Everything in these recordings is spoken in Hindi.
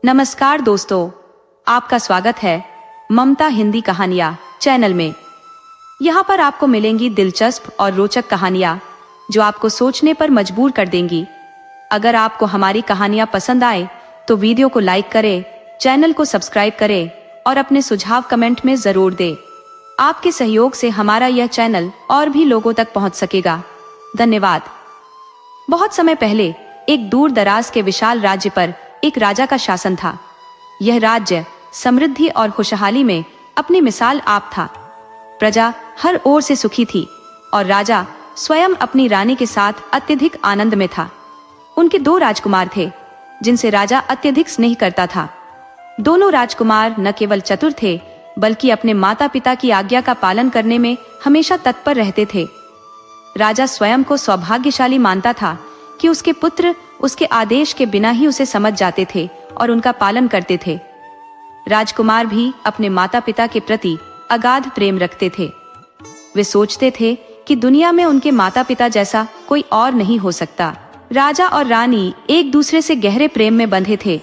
नमस्कार दोस्तों, आपका स्वागत है ममता हिंदी कहानियाँ चैनल में। यहाँ पर आपको मिलेंगी दिलचस्प और रोचक कहानियाँ जो आपको सोचने पर मजबूर कर देंगी। अगर आपको हमारी कहानियाँ पसंद आए तो वीडियो को लाइक करें, चैनल को सब्सक्राइब करें और अपने सुझाव कमेंट में जरूर दें। आपके सहयोग से हमारा यह चैनल और भी लोगों तक पहुँच सकेगा। धन्यवाद। बहुत समय पहले एक दूर दराज के विशाल राज्य पर एक राजा का शासन था। यह राज्य समृद्धि और खुशहाली में अपनी मिसाल आप था। प्रजा हर ओर से सुखी थी और राजा स्वयं अपनी रानी के साथ अत्यधिक आनंद में था। उनके 2 राजकुमार थे जिनसे राजा अत्यधिक स्नेह करता था। दोनों राजकुमार न केवल चतुर थे बल्कि अपने माता पिता की आज्ञा का पालन करने में हमेशा तत्पर रहते थे। राजा स्वयं को सौभाग्यशाली मानता था कि उसके पुत्र उसके आदेश के बिना ही उसे समझ जाते थे और उनका पालन करते थे। राजकुमार भी अपने माता पिता के प्रति अगाध प्रेम रखते थे। वे सोचते थे कि दुनिया में उनके माता पिता जैसा कोई और नहीं हो सकता। राजा और रानी एक दूसरे से गहरे प्रेम में बंधे थे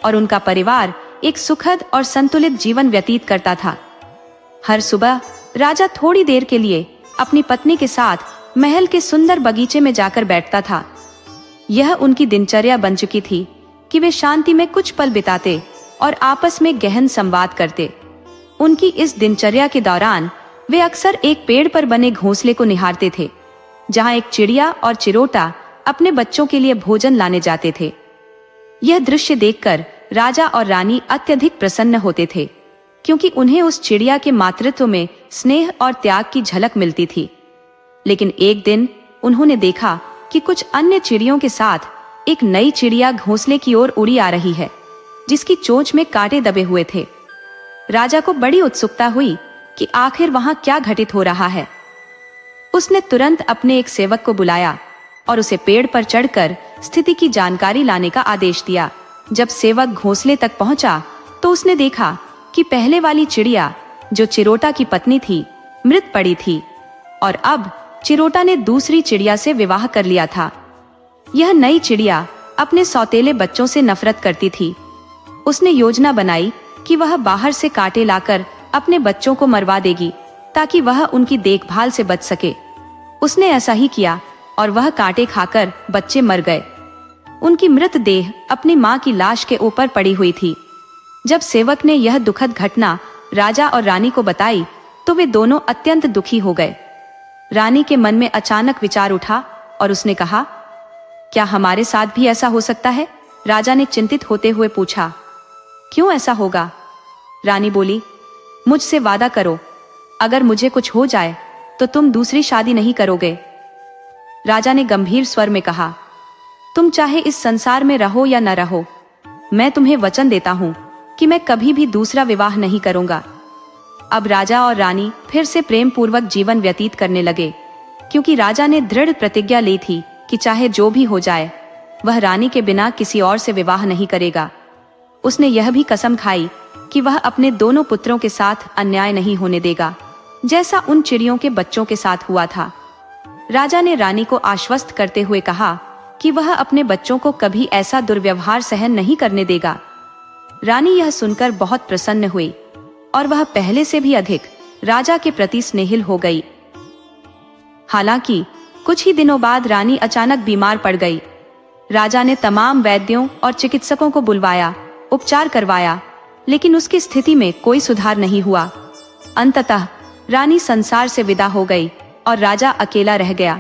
और उनका परिवार एक सुखद और संतुलित जीवन व्यतीत करता था। हर सुबह राजा थोड़ी देर के लिए अपनी पत्नी के साथ महल के सुंदर बगीचे में जाकर बैठता था। यह उनकी दिनचर्या बन चुकी थी कि वे शांति में कुछ पल बिताते और आपस में गहन संवाद करते। उनकी इस दिनचर्या के दौरान वे अक्सर एक पेड़ पर बने घोंसले को निहारते थे, जहां एक चिड़िया और चिरोटा अपने बच्चों के लिए भोजन लाने जाते थे। यह दृश्य देखकर राजा और रानी अत्यधिक प्रसन्न होते थे, क्योंकि उन्हें उस चिड़िया के मातृत्व में स्नेह और त्याग की झलक मिलती थी। लेकिन एक दिन उन्होंने देखा कि कुछ अन्य चिड़ियों के साथ एक नई चिड़िया घोंसले की ओर उड़ी आ रही है, जिसकी चोंच में कांटे दबे हुए थे। राजा को बड़ी उत्सुकता हुई कि आखिर वहां क्या घटित हो रहा है। उसने तुरंत अपने एक सेवक को बुलाया और उसे पेड़ पर चढ़कर स्थिति की जानकारी लाने का आदेश दिया। जब सेवक घोंसले तक पहुंचा तो उसने देखा कि पहले वाली चिड़िया, जो चिरोटा की पत्नी थी, मृत पड़ी थी और अब चिरोटा ने दूसरी चिड़िया से विवाह कर लिया था। यह नई चिड़िया अपने सौतेले बच्चों से नफरत करती थी। उसने योजना बनाई कि वह बाहर से कांटे लाकर अपने बच्चों को मरवा देगी ताकि वह उनकी देखभाल से बच सके। उसने ऐसा ही किया और वह कांटे खाकर बच्चे मर गए। उनकी मृत देह अपनी मां की लाश के ऊपर पड़ी हुई थी। जब सेवक ने यह दुखद घटना राजा और रानी को बताई तो वे दोनों अत्यंत दुखी हो गए। रानी के मन में अचानक विचार उठा और उसने कहा, क्या हमारे साथ भी ऐसा हो सकता है? राजा ने चिंतित होते हुए पूछा। क्यों ऐसा होगा? रानी बोली, मुझसे वादा करो, अगर मुझे कुछ हो जाए तो तुम दूसरी शादी नहीं करोगे। राजा ने गंभीर स्वर में कहा, तुम चाहे इस संसार में रहो या न रहो, मैं तुम्हें वचन देता हूं कि मैं कभी भी दूसरा विवाह नहीं करूंगा। अब राजा और रानी फिर से प्रेम पूर्वक जीवन व्यतीत करने लगे, क्योंकि राजा ने दृढ़ प्रतिज्ञा ली थी कि चाहे जो भी हो जाए वह रानी के बिना किसी और से विवाह नहीं करेगा। उसने यह भी कसम खाई कि वह अपने दोनों पुत्रों के साथ अन्याय नहीं होने देगा, जैसा उन चिड़ियों के बच्चों के साथ हुआ था। राजा ने रानी को आश्वस्त करते हुए कहा कि वह अपने बच्चों को कभी ऐसा दुर्व्यवहार सहन नहीं करने देगा। रानी यह सुनकर बहुत प्रसन्न हुई और वह पहले से भी अधिक राजा के प्रति स्नेहिल हो गई। हालांकि कुछ ही दिनों बाद रानी अचानक बीमार पड़ गई। राजा ने तमाम वैद्यों और चिकित्सकों को बुलवाया, उपचार करवाया, लेकिन उसकी स्थिति में कोई सुधार नहीं हुआ। अंततः रानी संसार से विदा हो गई और राजा अकेला रह गया।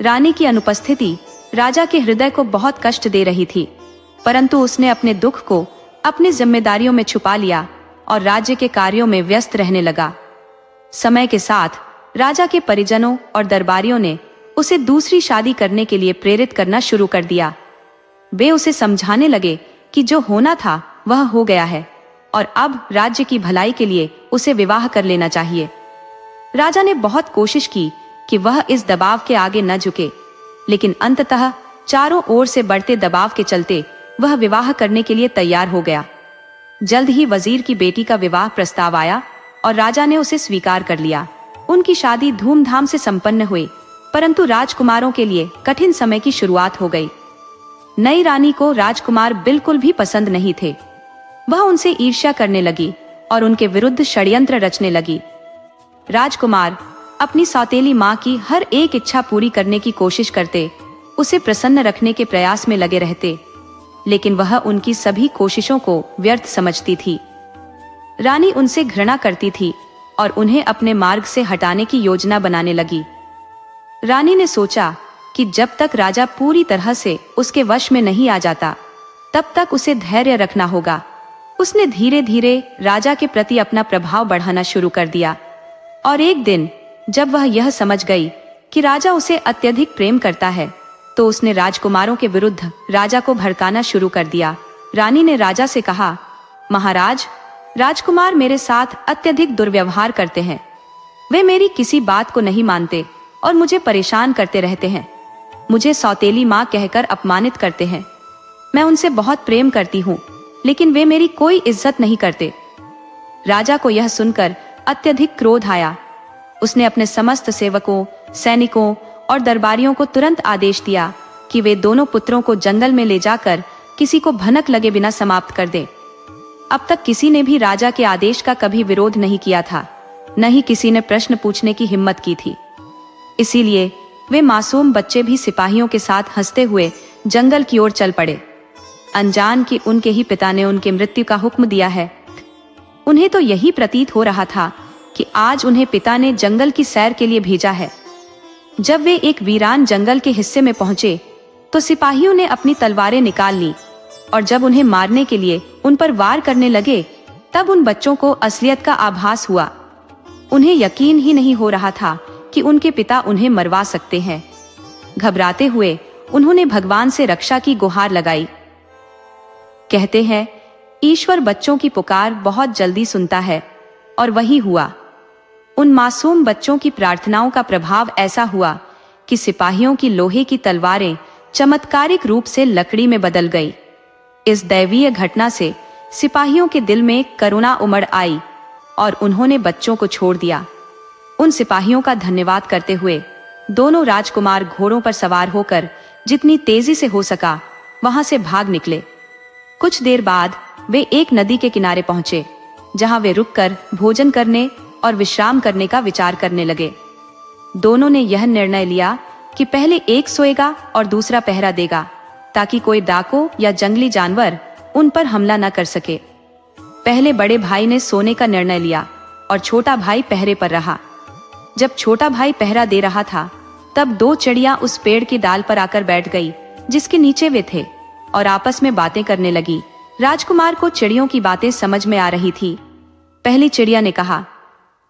रानी की अनुपस्थिति राजा के हृदय को बहुत कष्ट दे रही थी, परंतु उसने अपने दुख को अपनी जिम्मेदारियों में छुपा लिया और राज्य के कार्यों में व्यस्त रहने लगा। समय के साथ राजा के परिजनों और दरबारियों ने उसे दूसरी शादी करने के लिए प्रेरित करना शुरू कर दिया। वे उसे समझाने लगे कि जो होना था वह हो गया है और अब राज्य की भलाई के लिए उसे विवाह कर लेना चाहिए। राजा ने बहुत कोशिश की कि वह इस दबाव के आगे न झुके, लेकिन अंततः चारों ओर से बढ़ते दबाव के चलते वह विवाह करने के लिए तैयार हो गया। जल्द ही वजीर की बेटी का विवाह प्रस्ताव आया और राजा ने उसे स्वीकार कर लिया। उनकी शादी धूमधाम से संपन्न हुई, परंतु राजकुमारों के लिए कठिन समय की शुरुआत हो गई। नई रानी को राजकुमार बिल्कुल भी पसंद नहीं थे। वह उनसे ईर्ष्या करने लगी और उनके विरुद्ध षड्यंत्र रचने लगी। राजकुमार अपनी सौतेली माँ की हर एक इच्छा पूरी करने की कोशिश करते, उसे प्रसन्न रखने के प्रयास में लगे रहते, लेकिन वह उनकी सभी कोशिशों को व्यर्थ समझती थी। रानी उनसे घृणा करती थी और उन्हें अपने मार्ग से हटाने की योजना बनाने लगी। रानी ने सोचा कि जब तक राजा पूरी तरह से उसके वश में नहीं आ जाता, तब तक उसे धैर्य रखना होगा। उसने धीरे धीरे राजा के प्रति अपना प्रभाव बढ़ाना शुरू कर दिया और एक दिन जब वह यह समझ गई कि राजा उसे अत्यधिक प्रेम करता है, तो उसने राजकुमारों के विरुद्ध राजा को भड़काना शुरू कर दिया। रानी ने राजा से कहा, महाराज, राजकुमार मेरे साथ अत्यधिक दुर्व्यवहार करते हैं। वे मेरी किसी बात को नहीं मानते और मुझे परेशान करते रहते हैं। मुझे सौतेली माँ कहकर अपमानित करते हैं। मैं उनसे बहुत प्रेम करती हूँ, लेकिन वे मेरी कोई इज्जत नहीं करते। राजा को यह सुनकर अत्यधिक क्रोध आया। उसने अपने समस्त सेवकों, सैनिकों और दरबारियों को तुरंत आदेश दिया कि वे दोनों पुत्रों को जंगल में ले जाकर किसी को भनक लगे बिना समाप्त कर दें। अब तक किसी ने भी राजा के आदेश का कभी विरोध नहीं किया था, न ही किसी ने प्रश्न पूछने की हिम्मत की थी। इसीलिए वे मासूम बच्चे भी सिपाहियों के साथ हंसते हुए जंगल की ओर चल पड़े, अनजान कि उनके ही पिता ने उनके मृत्यु का हुक्म दिया है। उन्हें तो यही प्रतीत हो रहा था कि आज उन्हें पिता ने जंगल की सैर के लिए भेजा है। जब वे एक वीरान जंगल के हिस्से में पहुंचे, तो सिपाहियों ने अपनी तलवारें निकाल ली और जब उन्हें मारने के लिए उन पर वार करने लगे, तब उन बच्चों को असलियत का आभास हुआ। उन्हें यकीन ही नहीं हो रहा था कि उनके पिता उन्हें मरवा सकते हैं। घबराते हुए उन्होंने भगवान से रक्षा की गुहार लगाई। कहते हैं, ईश्वर बच्चों की पुकार बहुत जल्दी सुनता है, और वही हुआ। उन मासूम बच्चों की प्रार्थनाओं का प्रभाव ऐसा हुआ कि सिपाहियों की लोहे की तलवारें चमत्कारिक रूप से लकड़ी में बदल गई। इस दैवीय घटना से सिपाहियों के दिल में करुणा उमड़ आई और उन्होंने बच्चों को छोड़ दिया। उन सिपाहियों का धन्यवाद करते हुए दोनों राजकुमार घोड़ों पर सवार होकर जितनी तेजी से हो सका वहां से भाग निकले। कुछ देर बाद वे एक नदी के किनारे पहुंचे, जहां वे रुककर भोजन करने और विश्राम करने का विचार करने लगे। दोनों ने यह निर्णय लिया कि पहले एक सोएगा और दूसरा पहरा देगा, ताकि कोई डाकू या जंगली जानवर उन पर हमला न कर सके। पहले बड़े भाई ने सोने का निर्णय लिया और छोटा भाई पहरे पर रहा। जब छोटा भाई पहरा दे रहा था, तब दो चिड़िया उस पेड़ की डाल पर आकर बैठ गई जिसके नीचे वे थे और आपस में बातें करने लगी। राजकुमार को चिड़ियों की बातें समझ में आ रही थी। पहली चिड़िया ने कहा,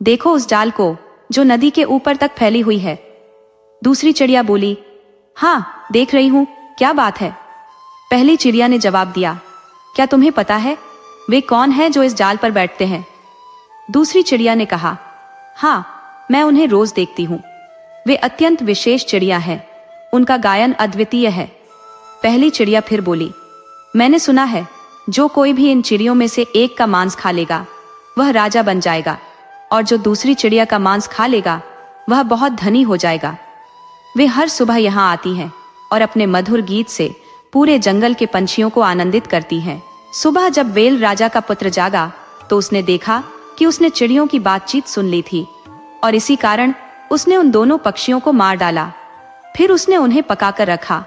देखो उस डाल को जो नदी के ऊपर तक फैली हुई है। दूसरी चिड़िया बोली, हाँ देख रही हूँ, क्या बात है। पहली चिड़िया ने जवाब दिया, क्या तुम्हें पता है वे कौन है जो इस डाल पर बैठते हैं? दूसरी चिड़िया ने कहा, हाँ मैं उन्हें रोज देखती हूँ। वे अत्यंत विशेष चिड़िया हैं, उनका गायन अद्वितीय है। पहली चिड़िया फिर बोली, मैंने सुना है जो कोई भी इन चिड़ियों में से एक का मांस खा लेगा वह राजा बन जाएगा, और जो दूसरी चिड़िया का मांस खा लेगा वह बहुत धनी हो जाएगा। वे हर सुबह यहाँ आती हैं और अपने मधुर गीत से पूरे जंगल के पंछियों को आनंदित करती हैं। सुबह जब वेल राजा का पुत्र जागा, तो उसने देखा कि उसने चिड़ियों की बातचीत सुन ली थी और इसी कारण उसने उन दोनों पक्षियों को मार डाला। फिर उसने उन्हें पकाकर रखा।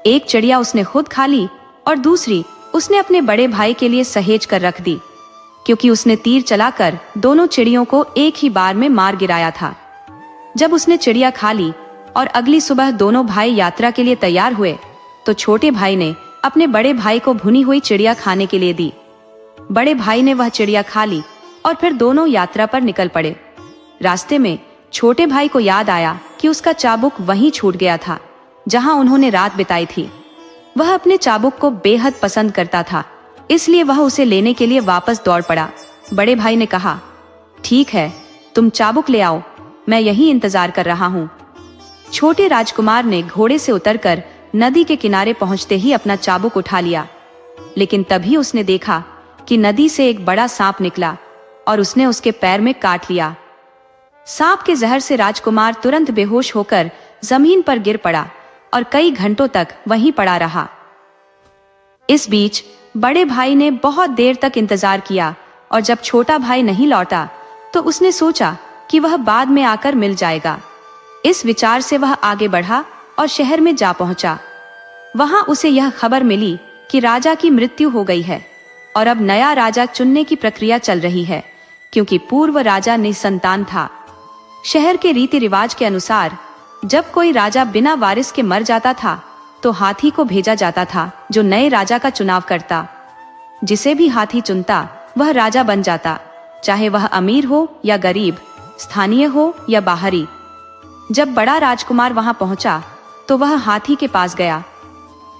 एक चिड़िया उसने खुद खा ली और दूसरी उसने अपने बड़े भाई के लिए सहेज कर रख दी, क्योंकि उसने तीर चलाकर दोनों चिड़ियों को एक ही बार में मार गिराया था। जब उसने चिड़िया खा ली और अगली सुबह दोनों भाई यात्रा के लिए तैयार हुए, तो छोटे भाई ने अपने बड़े भाई को भुनी हुई चिड़िया खाने के लिए दी। बड़े भाई ने वह चिड़िया खा ली और फिर दोनों यात्रा पर निकल पड़े। रास्ते में छोटे भाई को याद आया कि उसका चाबुक वहीं छूट गया था जहां उन्होंने रात बिताई थी। वह अपने चाबुक को बेहद पसंद करता था, इसलिए वह उसे लेने के लिए वापस दौड़ पड़ा। बड़े भाई ने कहा, ठीक है, तुम चाबुक ले आओ, मैं यहीं इंतजार कर रहा हूँ। छोटे राजकुमार ने घोड़े से उतरकर नदी के किनारे पहुंचते ही अपना चाबुक उठा लिया, लेकिन तभी उसने देखा कि नदी से एक बड़ा सांप निकला और उसने उसके पैर में काट लिया। सांप के जहर से राजकुमार तुरंत बेहोश होकर जमीन पर गिर पड़ा और कई घंटों तक वहीं पड़ा रहा। इस बीच बड़े भाई ने बहुत देर तक इंतजार किया और जब छोटा भाई नहीं लौटा तो उसने सोचा कि वह बाद में आकर मिल जाएगा। इस विचार से वह आगे बढ़ा और शहर में जा पहुंचा। वहां उसे यह खबर मिली कि राजा की मृत्यु हो गई है और अब नया राजा चुनने की प्रक्रिया चल रही है, क्योंकि पूर्व राजा निसंतान था। शहर के रीति रिवाज के अनुसार जब कोई राजा बिना वारिस के मर जाता था तो हाथी को भेजा जाता था जो नए राजा का चुनाव करता। जिसे भी हाथी चुनता वह राजा बन जाता, चाहे वह अमीर हो या गरीब, स्थानीय हो या बाहरी। जब बड़ा राजकुमार वहां पहुंचा तो वह हाथी के पास गया।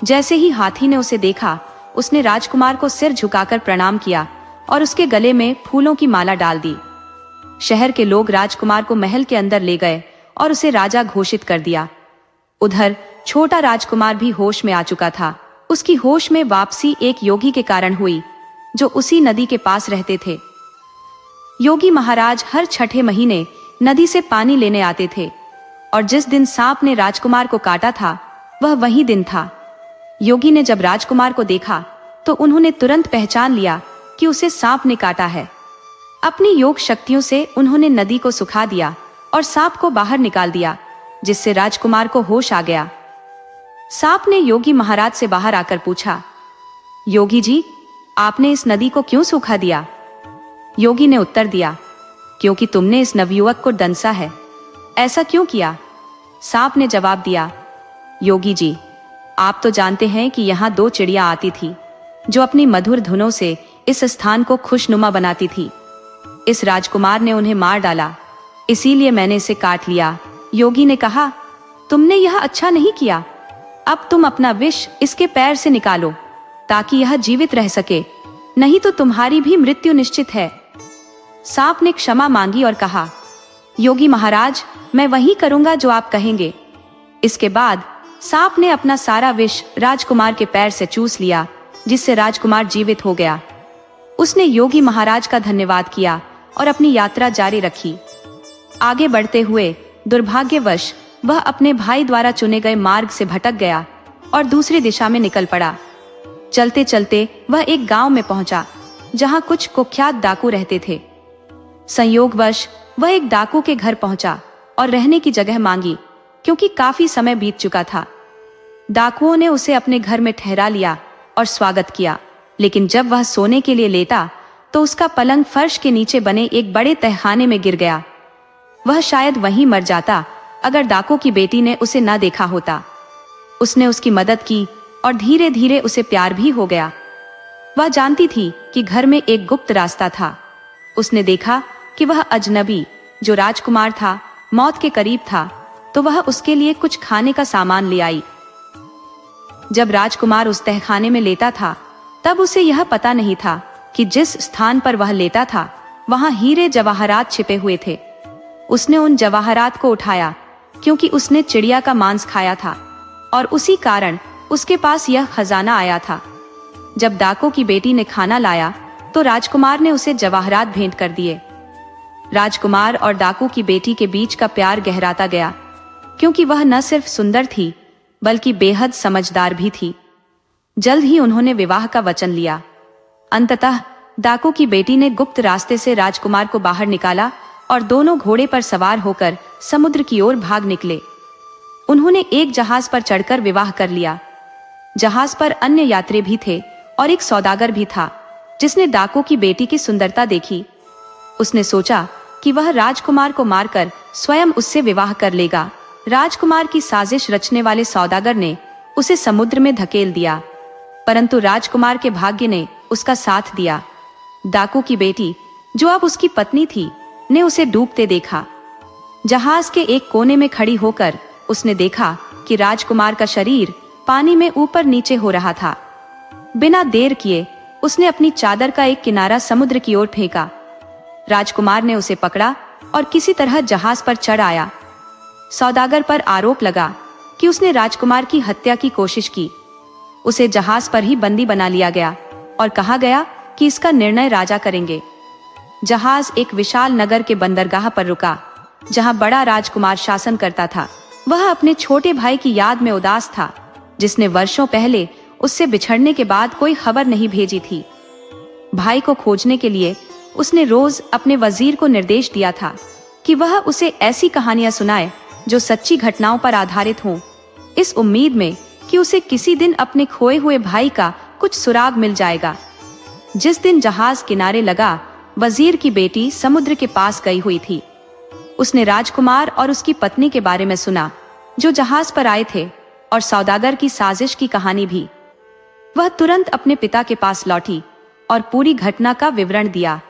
जैसे ही हाथी ने उसे देखा, उसने राजकुमार को सिर झुकाकर प्रणाम किया और उसके गले में फूलों की माला डाल दी। शहर के लोग राजकुमार को महल के अंदर ले गए और उसे राजा घोषित कर दिया। उधर छोटा राजकुमार भी होश में आ चुका था। उसकी होश में वापसी एक योगी के कारण हुई जो उसी नदी के पास रहते थे। योगी महाराज हर छठे महीने नदी से पानी लेने आते थे और जिस दिन सांप ने राजकुमार को काटा था वह वही दिन था। योगी ने जब राजकुमार को देखा तो उन्होंने तुरंत पहचान लिया कि उसे सांप ने काटा है। अपनी योग शक्तियों से उन्होंने नदी को सुखा दिया और सांप को बाहर निकाल दिया, जिससे राजकुमार को होश आ गया। सांप ने योगी महाराज से बाहर आकर पूछा, योगी जी, आपने इस नदी को क्यों सूखा दिया? योगी ने उत्तर दिया, क्योंकि तुमने इस नवयुवक को दंसा है। ऐसा क्यों किया? सांप ने जवाब दिया, योगी जी, आप तो जानते हैं कि यहाँ 2 चिड़िया आती थी जो अपनी मधुर धुनों से इस स्थान को खुशनुमा बनाती थी। इस राजकुमार ने उन्हें मार डाला, इसीलिए मैंने इसे काट लिया। योगी ने कहा, तुमने यह अच्छा नहीं किया। अब तुम अपना विष इसके पैर से निकालो ताकि यह जीवित रह सके, नहीं तो तुम्हारी भी मृत्यु निश्चित है। सांप ने क्षमा मांगी और कहा, योगी महाराज, मैं वही करूंगा जो आप कहेंगे। इसके बाद सांप ने अपना सारा विष राजकुमार के पैर से चूस लिया, जिससे राजकुमार जीवित हो गया। उसने योगी महाराज का धन्यवाद किया और अपनी यात्रा जारी रखी। आगे बढ़ते हुए दुर्भाग्यवश वह अपने भाई द्वारा चुने गए मार्ग से भटक गया और दूसरी दिशा में निकल पड़ा। चलते चलते वह एक गांव में पहुंचा जहां कुछ कुख्यात डाकू रहते थे। संयोगवश वह एक डाकू के घर पहुंचा और रहने की जगह मांगी, क्योंकि काफी समय बीत चुका था। डाकुओं ने उसे अपने घर में ठहरा लिया और स्वागत किया, लेकिन जब वह सोने के लिए लेटा तो उसका पलंग फर्श के नीचे बने एक बड़े तहखाने में गिर गया। वह शायद वहीं मर जाता अगर डाकू की बेटी ने उसे न देखा होता। उसने उसकी मदद की और धीरे धीरे उसे प्यार भी हो गया। वह जानती थी कि घर में एक गुप्त रास्ता था। उसने देखा कि वह अजनबी जो राजकुमार था मौत के करीब था, तो वह उसके लिए कुछ खाने का सामान ले आई। जब राजकुमार उस तहखाने में लेटा था तब उसे यह पता नहीं था कि जिस स्थान पर वह लेटा था वहां हीरे जवाहरात छिपे हुए थे। उसने उन जवाहरात को उठाया क्योंकि उसने चिड़िया का मांस खाया था और उसी कारण उसके पास यह खजाना आया था। जब डाकू की बेटी ने खाना लाया तो राजकुमार ने उसे जवाहरात भेंट कर दिए। राजकुमार और डाकू की बेटी के बीच का प्यार गहराता गया, क्योंकि वह न सिर्फ सुंदर थी बल्कि बेहद समझदार भी थी। जल्द ही उन्होंने विवाह का वचन लिया। अंततः डाकू की बेटी ने गुप्त रास्ते से राजकुमार को बाहर निकाला और दोनों घोड़े पर सवार होकर समुद्र की ओर भाग निकले। उन्होंने एक जहाज पर चढ़कर विवाह कर लिया। जहाज पर अन्य यात्री भी थे और एक सौदागर भी था जिसने डाकू की बेटी की सुंदरता देखी। उसने सोचा कि वह राजकुमार को मारकर स्वयं उससे विवाह कर लेगा। राजकुमार की साजिश रचने वाले सौदागर ने उसे समुद्र में धकेल दिया, परंतु राजकुमार के भाग्य ने उसका साथ दिया। डाकू की बेटी, जो अब उसकी पत्नी थी, ने उसे डूबते देखा। जहाज के एक कोने में खड़ी होकर उसने देखा कि राजकुमार का शरीर पानी में ऊपर नीचे हो रहा था। बिना देर किए उसने अपनी चादर का एक किनारा समुद्र की ओर फेंका। राजकुमार ने उसे पकड़ा और किसी तरह जहाज पर चढ़ आया। सौदागर पर आरोप लगा कि उसने राजकुमार की हत्या की कोशिश की। उसे जहाज पर ही बंदी बना लिया गया और कहा गया कि इसका निर्णय राजा करेंगे। जहाज एक विशाल नगर के बंदरगाह पर रुका, जहां बड़ा राजकुमार शासन करता था। वह अपने छोटे भाई की याद में उदास था, जिसने वर्षों पहले उससे बिछड़ने के बाद कोई खबर नहीं भेजी थी। भाई को खोजने के लिए उसने रोज अपने वजीर को निर्देश दिया था कि वह उसे ऐसी कहानियां सुनाए जो सच्ची घटनाओं पर आधारित हों, इस उम्मीद में कि उसे किसी दिन अपने खोए हुए भाई का कुछ सुराग मिल जाएगा। जिस दिन जहाज किनारे लगा, वजीर की बेटी समुद्र के पास गई हुई थी। उसने राजकुमार और उसकी पत्नी के बारे में सुना जो जहाज पर आए थे, और सौदागर की साजिश की कहानी भी। वह तुरंत अपने पिता के पास लौटी और पूरी घटना का विवरण दिया।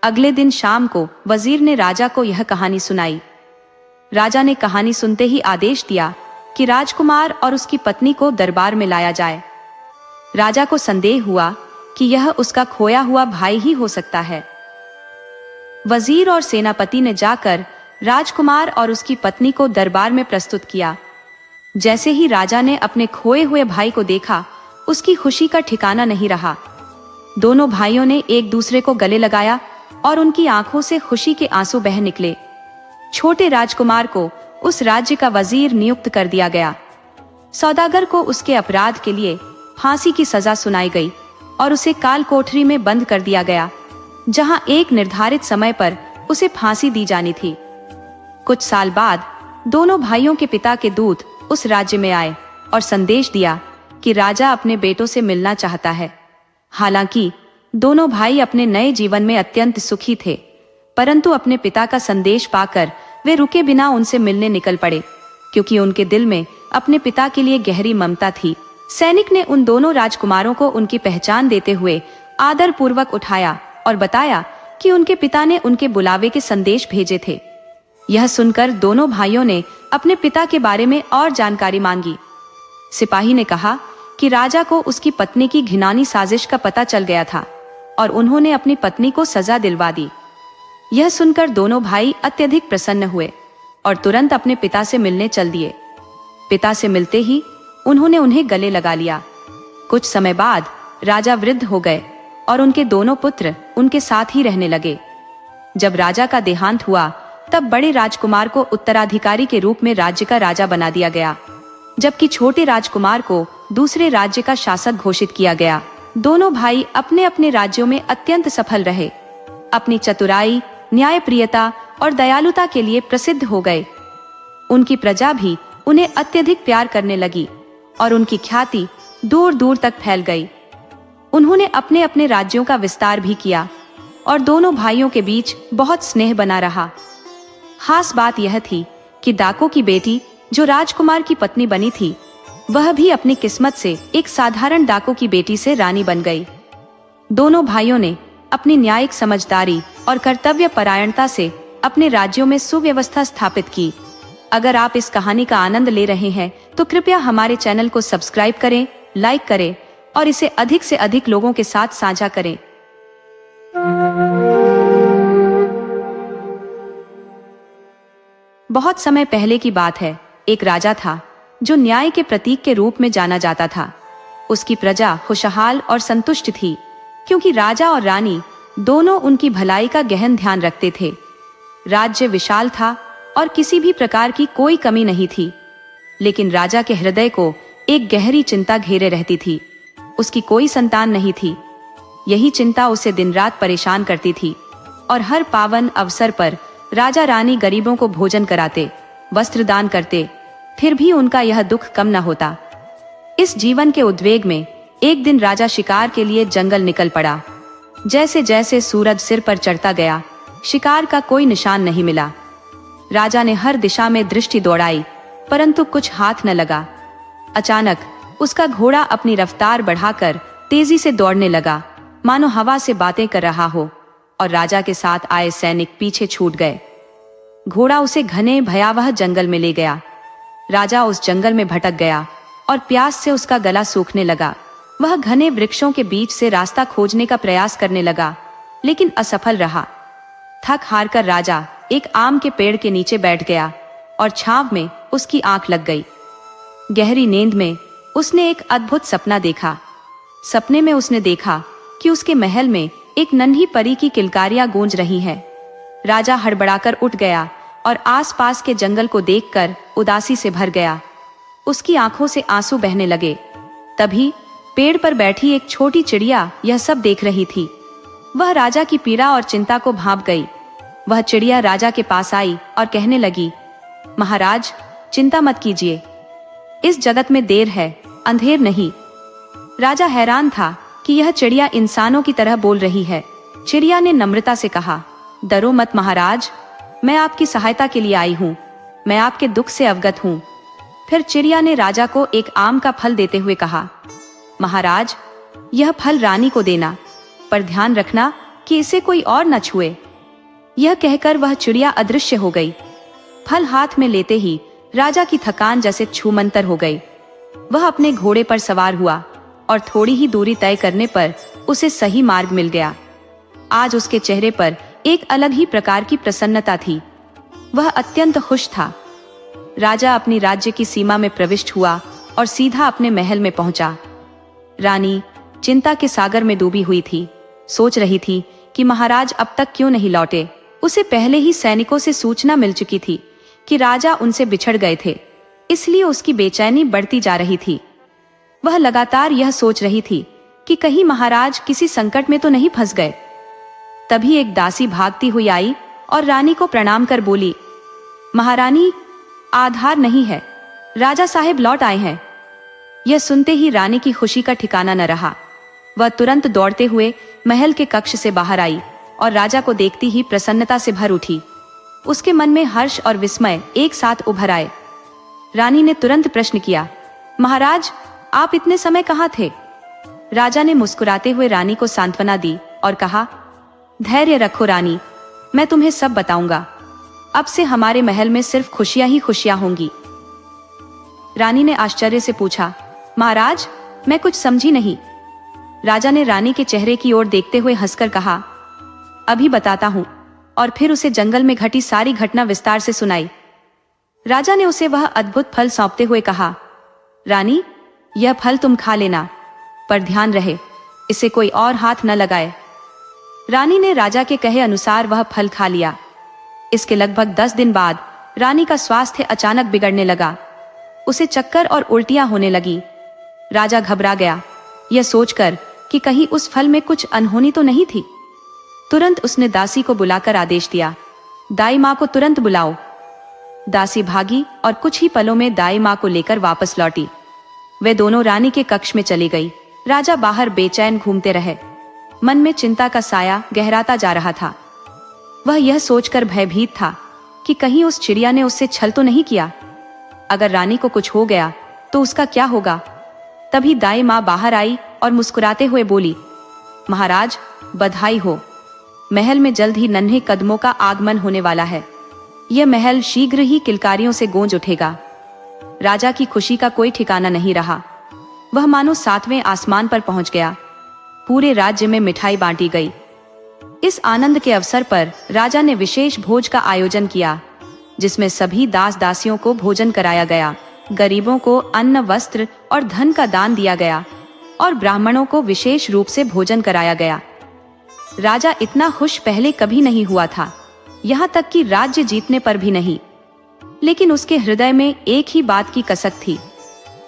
अगले दिन शाम को वजीर ने राजा को यह कहानी सुनाई। राजा ने कहानी सुनते ही आदेश दिया कि राजकुमार और उसकी पत्नी को दरबार में लाया जाए। राजा को संदेह हुआ कि यह उसका खोया हुआ भाई ही हो सकता है। वजीर और सेनापति ने जाकर राजकुमार और उसकी पत्नी को दरबार में प्रस्तुत किया। जैसे ही राजा ने अपने खोए हुए भाई को देखा, उसकी खुशी का ठिकाना नहीं रहा। दोनों भाइयों ने एक दूसरे को गले लगाया और उनकी आंखों से खुशी के आंसू बह निकले। छोटे राजकुमार को उस राज्य का वजीर नियुक्त कर दिया गया। सौदागर को उसके अपराध के लिए फांसी की सजा सुनाई गई और उसे काल कोठरी में बंद कर दिया गया, जहां एक निर्धारित समय पर उसे फांसी दी जानी थी। कुछ साल बाद दोनों भाइयों के पिता के दूत उस राज्य में आए और संदेश दिया कि राजा अपने बेटों से मिलना चाहता है। हालांकि दोनों भाई अपने नए जीवन में अत्यंत सुखी थे, परंतु अपने पिता का संदेश पाकर वे रुके बिना उनसे मिलने निकल पड़े, क्योंकि उनके दिल में अपने पिता के लिए गहरी ममता थी। सैनिक ने उन दोनों राजकुमारों को उनकी पहचान देते हुए आदर पूर्वक उठाया और बताया कि उनके पिता ने उनके बुलावे के संदेश भेजे थे। यह सुनकर दोनों भाइयों ने अपने पिता के बारे में और जानकारी मांगी। सिपाही ने कहा कि राजा को उसकी पत्नी की घिनौनी साजिश का पता चल गया था और उन्होंने अपनी पत्नी को सजा दिलवा दी। यह सुनकर दोनों भाई अत्यधिक प्रसन्न हुए और तुरंत अपने पिता से मिलने चल दिए। पिता से मिलते ही उन्होंने उन्हें गले लगा लिया। कुछ समय बाद राजा वृद्ध हो गए और उनके दोनों पुत्र उनके साथ ही रहने लगे। जब राजा का देहांत हुआ, तब बड़े राजकुमार को उत्तराधिकारी के रूप में राज्य का राजा बना दिया गया, जबकि छोटे राजकुमार को दूसरे राज्य का शासक घोषित किया गया। दोनों भाई अपने अपने राज्यों में अत्यंत सफल रहे। अपनी चतुराई, न्यायप्रियता और दयालुता के लिए प्रसिद्ध हो गए। उनकी प्रजा भी उन्हें अत्यधिक प्यार करने लगी और उनकी ख्याति दूर दूर तक फैल गई। उन्होंने अपने अपने राज्यों का विस्तार भी किया और दोनों भाइयों के बीच बहुत स्नेह बना रहा। खास बात यह थी कि डाको की बेटी, जो राजकुमार की पत्नी बनी थी, वह भी अपनी किस्मत से एक साधारण डाको की बेटी से रानी बन गई। दोनों भाइयों ने अपनी न्यायिक समझदारी और कर्तव्य परायणता से अपने राज्यों में सुव्यवस्था स्थापित की। अगर आप इस कहानी का आनंद ले रहे हैं तो कृपया हमारे चैनल को सब्सक्राइब करें, लाइक करें और इसे अधिक से अधिक लोगों के साथ साझा करें। बहुत समय पहले की बात है। एक राजा था जो न्याय के प्रतीक के रूप में जाना जाता था। उसकी प्रजा खुशहाल और संतुष्ट थी, क्योंकि राजा और रानी दोनों उनकी भलाई का गहन ध्यान रखते थे। राज्य विशाल था और किसी भी प्रकार की कोई कमी नहीं थी, लेकिन राजा के हृदय को एक गहरी चिंता घेरे रहती थी। उसकी कोई संतान नहीं थी। यही चिंता उसे दिन रात परेशान करती थी और हर पावन अवसर पर राजा रानी गरीबों को भोजन कराते, वस्त्र दान करते, फिर भी उनका यह दुख कम न होता। इस जीवन के उद्वेग में एक दिन राजा शिकार के लिए जंगल निकल पड़ा। जैसे जैसे सूरज सिर पर चढ़ता गया, शिकार का कोई निशान नहीं मिला। राजा ने हर दिशा में दृष्टि दौड़ाई, परंतु कुछ हाथ न लगा। अचानक उसका घोड़ा अपनी रफ्तार बढ़ाकर तेजी से दौड़ने लगा, मानो हवा से बातें कर रहा हो, और राजा के साथ आए सैनिक पीछे छूट गए। घोड़ा उसे घने भयावह जंगल में ले गया। राजा उस जंगल में भटक गया और प्यास से उसका गला सूखने लगा। वह घने वृक्षों के बीच से रास्ता खोजने का प्रयास करने लगा, लेकिन असफल रहा। थक हार कर राजा एक आम के पेड़ के नीचे बैठ गया और छांव में उसकी आंख लग गई। गहरी नींद में उसने एक अद्भुत सपना देखा। सपने में उसने देखा कि उसके महल में एक नन्ही परी की किलकारियां गूंज रही हैं। राजा हड़बड़ाकर उठ गया और आसपास के जंगल को देखकर उदासी से भर गया। उसकी आंखों से आंसू बहने लगे। तभी पेड़ पर बैठी एक छोटी चिड़िया यह सब देख रही थी। वह राजा की पीड़ा और चिंता को भांप गई। वह चिड़िया राजा के पास आई और कहने लगी, महाराज, चिंता मत कीजिए, इस जगत में देर है, अंधेर नहीं। राजा हैरान था कि यह चिड़िया इंसानों की तरह बोल रही है। चिड़िया ने नम्रता से कहा, डरो मत महाराज, मैं आपकी सहायता के लिए आई हूँ, मैं आपके दुख से अवगत हूँ। फिर चिड़िया ने राजा को एक आम का फल देते हुए कहा, महाराज, यह फल रानी को देना, पर ध्यान रखना कि इसे कोई और न छुए। यह कहकर वह चिड़िया अदृश्य हो गई। फल हाथ में लेते ही राजा की थकान जैसे छूमंतर हो गई। वह अपने घोड़े पर सवार हुआ और थोड़ी ही दूरी तय करने पर उसे सही मार्ग मिल गया। आज उसके चेहरे पर एक अलग ही प्रकार की प्रसन्नता थी। वह अत्यंत खुश था। राजा अपनी राज्य की सीमा में प्रविष्ट हुआ और सीधा अपने महल में पहुंचा। रानी चिंता के सागर में डूबी हुई थी। सोच रही थी कि महाराज अब तक क्यों नहीं लौटे। उसे पहले ही सैनिकों से सूचना मिल चुकी थी कि राजा उनसे बिछड़ गए थे, इसलिए उसकी बेचैनी बढ़ती जा रही थी। वह लगातार यह सोच रही थी कि कहीं महाराज किसी संकट में तो नहीं फंस गए। तभी एक दासी भागती हुई आई और रानी को प्रणाम कर बोली, महारानी, आधार नहीं है, राजा साहेब लौट आए हैं। यह सुनते ही रानी की खुशी का ठिकाना न रहा। वह तुरंत दौड़ते हुए महल के कक्ष से बाहर आई और राजा को देखती ही प्रसन्नता से भर उठी। उसके मन में हर्ष और विस्मय एक साथ उभर आए। रानी ने तुरंत प्रश्न किया, महाराज, आप इतने समय कहाँ थे? राजा ने मुस्कुराते हुए रानी को सांत्वना दी और कहा, धैर्य रखो रानी, मैं तुम्हें सब बताऊंगा। अब से हमारे महल में सिर्फ खुशियां ही खुशियां होंगी। रानी ने आश्चर्य से पूछा, महाराज, मैं कुछ समझी नहीं। राजा ने रानी के चेहरे की ओर देखते हुए हंसकर कहा, अभी बताता हूं। और फिर उसे जंगल में घटी सारी घटना विस्तार से सुनाई। राजा ने उसे वह अद्भुत फल सौंपते हुए कहा, रानी, यह फल तुम खा लेना, पर ध्यान रहे इसे कोई और हाथ न लगाए। रानी ने राजा के कहे अनुसार वह फल खा लिया। इसके लगभग 10 दिन बाद रानी का स्वास्थ्य अचानक बिगड़ने लगा। उसे चक्कर और उल्टियां होने लगी। राजा घबरा गया, यह सोचकर कि कहीं उस फल में कुछ अनहोनी तो नहीं थी। तुरंत उसने दासी को बुलाकर आदेश दिया, दाई माँ को तुरंत बुलाओ। दासी भागी और कुछ ही पलों में दाई माँ को लेकर वापस लौटी। वे दोनों रानी के कक्ष में चली गई। राजा बाहर बेचैन घूमते रहे। मन में चिंता का साया गहराता जा रहा था। वह यह सोचकर भयभीत था कि कहीं उस चिड़िया ने उससे छल तो नहीं किया। अगर रानी को कुछ हो गया तो उसका क्या होगा? तभी दाई माँ बाहर आई और मुस्कुराते हुए बोली, महाराज, बधाई हो, महल में जल्द ही नन्हे कदमों का आगमन होने वाला है। यह महल शीघ्र ही किलकारियों से गूंज उठेगा। राजा की खुशी का कोई ठिकाना नहीं रहा। वह मानो 7वें आसमान पर पहुंच गया। पूरे राज्य में मिठाई बांटी गई। इस आनंद के अवसर पर राजा ने विशेष भोज का आयोजन किया, जिसमें सभी दास दासियों को भोजन कराया गया, गरीबों को अन्न, वस्त्र और धन का दान दिया गया और ब्राह्मणों को विशेष रूप से भोजन कराया गया। राजा इतना खुश पहले कभी नहीं हुआ था, यहाँ तक कि राज्य जीतने पर भी नहीं। लेकिन उसके हृदय में एक ही बात की कसक थी,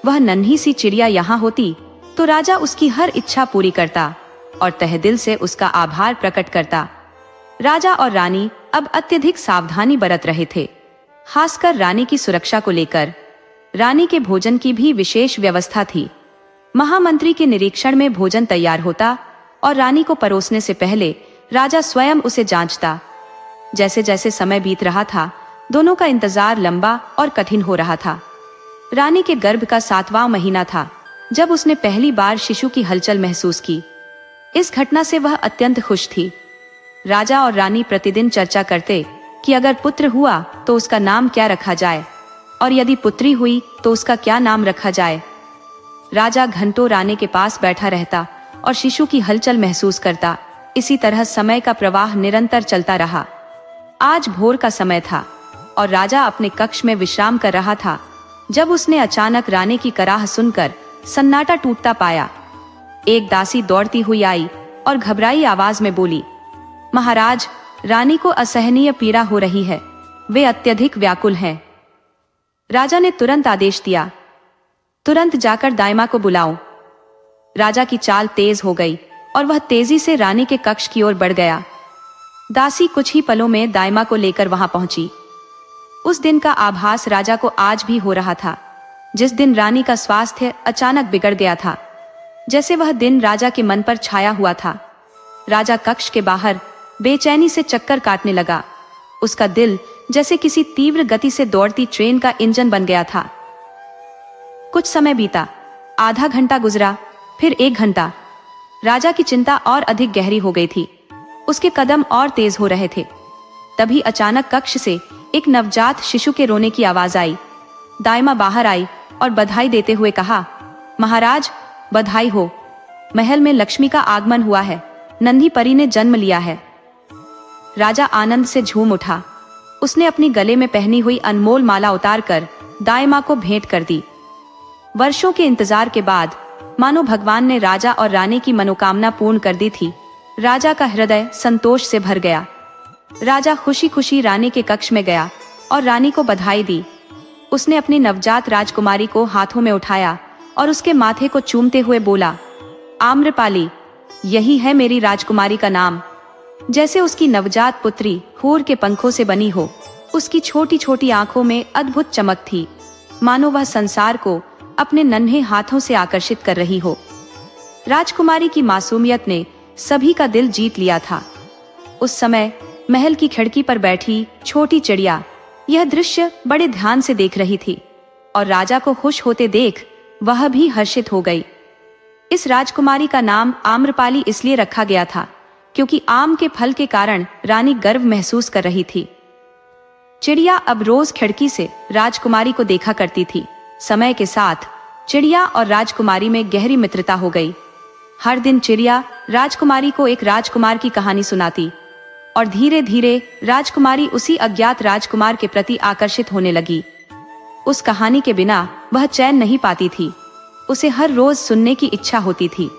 वह नन्ही सी चिड़िया यहाँ होती तो राजा उसकी हर इच्छा पूरी करता और तहे दिल से उसका आभार प्रकट करता। राजा और रानी अब अत्यधिक सावधानी बरत रहे थे, खासकर रानी की सुरक्षा को लेकर। रानी के भोजन की भी विशेष व्यवस्था थी। महामंत्री के निरीक्षण में भोजन तैयार होता और रानी को परोसने से पहले राजा स्वयं उसे जांचता। जैसे जैसे समय बीत रहा था, दोनों का इंतजार लंबा और कठिन हो रहा था। रानी के गर्भ का 7वां महीना था जब उसने पहली बार शिशु की हलचल महसूस की। इस घटना से वह अत्यंत खुश थी। राजा और रानी प्रतिदिन चर्चा करते कि अगर पुत्र हुआ तो उसका नाम क्या रखा जाए और यदि पुत्री हुई तो उसका क्या नाम रखा जाए। राजा घंटों रानी के पास बैठा रहता और शिशु की हलचल महसूस करता। इसी तरह समय का प्रवाह निरंतर चलता रहा। आज भोर का समय था और राजा अपने कक्ष में विश्राम कर रहा था जब उसने अचानक रानी की कराह सुनकर सन्नाटा टूटता पाया। एक दासी दौड़ती हुई आई और घबराई आवाज में बोली, महाराज, रानी को असहनीय पीड़ा हो रही है, वे अत्यधिक व्याकुल हैं। राजा ने तुरंत आदेश दिया, तुरंत जाकर दाई माँ को बुलाओ राजा की चाल तेज हो गई और वह तेजी से रानी के कक्ष की ओर बढ़ गया। दासी कुछ ही पलों में दाइमा को लेकर वहां पहुंची। उस दिन का आभास राजा को आज भी हो रहा था, जिस दिन रानी का स्वास्थ्य अचानक बिगड़ गया था। जैसे वह दिन राजा के मन पर छाया हुआ था। राजा कक्ष के बाहर बेचैनी से चक्कर काटने लगा। उसका दिल जैसे किसी तीव्र गति से दौड़ती ट्रेन का इंजन बन गया था। कुछ समय बीता, आधा घंटा गुजरा, फिर 1 घंटा। राजा की चिंता और अधिक गहरी हो गई थी। उसके कदम और तेज हो रहे थे। तभी अचानक कक्ष से एक नवजात शिशु के रोने की आवाज आई। दाइमा बाहर आई और बधाई देते हुए कहा, महाराज बधाई हो, महल में लक्ष्मी का आगमन हुआ है, नन्ही परी ने जन्म लिया है। राजा आनंद से झूम उठा। उसने अपनी गले में पहनी हुई अनमोल माला उतारकर दाइमा को भेंट कर दी। वर्षों के इंतजार के बाद मानो भगवान ने राजा और रानी की मनोकामना पूर्ण कर दी थी। राजा का हृदय संतोष से भर गया। राजा खुशी खुशी रानी के कक्ष में गया और रानी को बधाई दी। उसने अपनी नवजात राजकुमारी को हाथों में उठाया और उसके माथे को चूमते हुए बोला, आम्रपाली, यही है मेरी राजकुमारी का नाम। जैसे उसकी नवजात पुत्री हूर के पंखों से बनी हो। उसकी छोटी छोटी आंखों में अद्भुत चमक थी, मानो वह संसार को अपने नन्हे हाथों से आकर्षित कर रही हो। राजकुमारी की मासूमियत ने सभी का दिल जीत लिया था। उस समय महल की खिड़की पर बैठी छोटी चिड़िया यह दृश्य बड़े ध्यान से देख रही थी और राजा को खुश होते देख वह भी हर्षित हो गई। इस राजकुमारी का नाम आम्रपाली इसलिए रखा गया था क्योंकि आम के फल के कारण रानी गर्व महसूस कर रही थी। चिड़िया अब रोज खिड़की से राजकुमारी को देखा करती थी। समय के साथ चिड़िया और राजकुमारी में गहरी मित्रता हो गई। हर दिन चिड़िया राजकुमारी को एक राजकुमार की कहानी सुनाती और धीरे धीरे राजकुमारी उसी अज्ञात राजकुमार के प्रति आकर्षित होने लगी। उस कहानी के बिना वह चैन नहीं पाती थी। उसे हर रोज सुनने की इच्छा होती थी।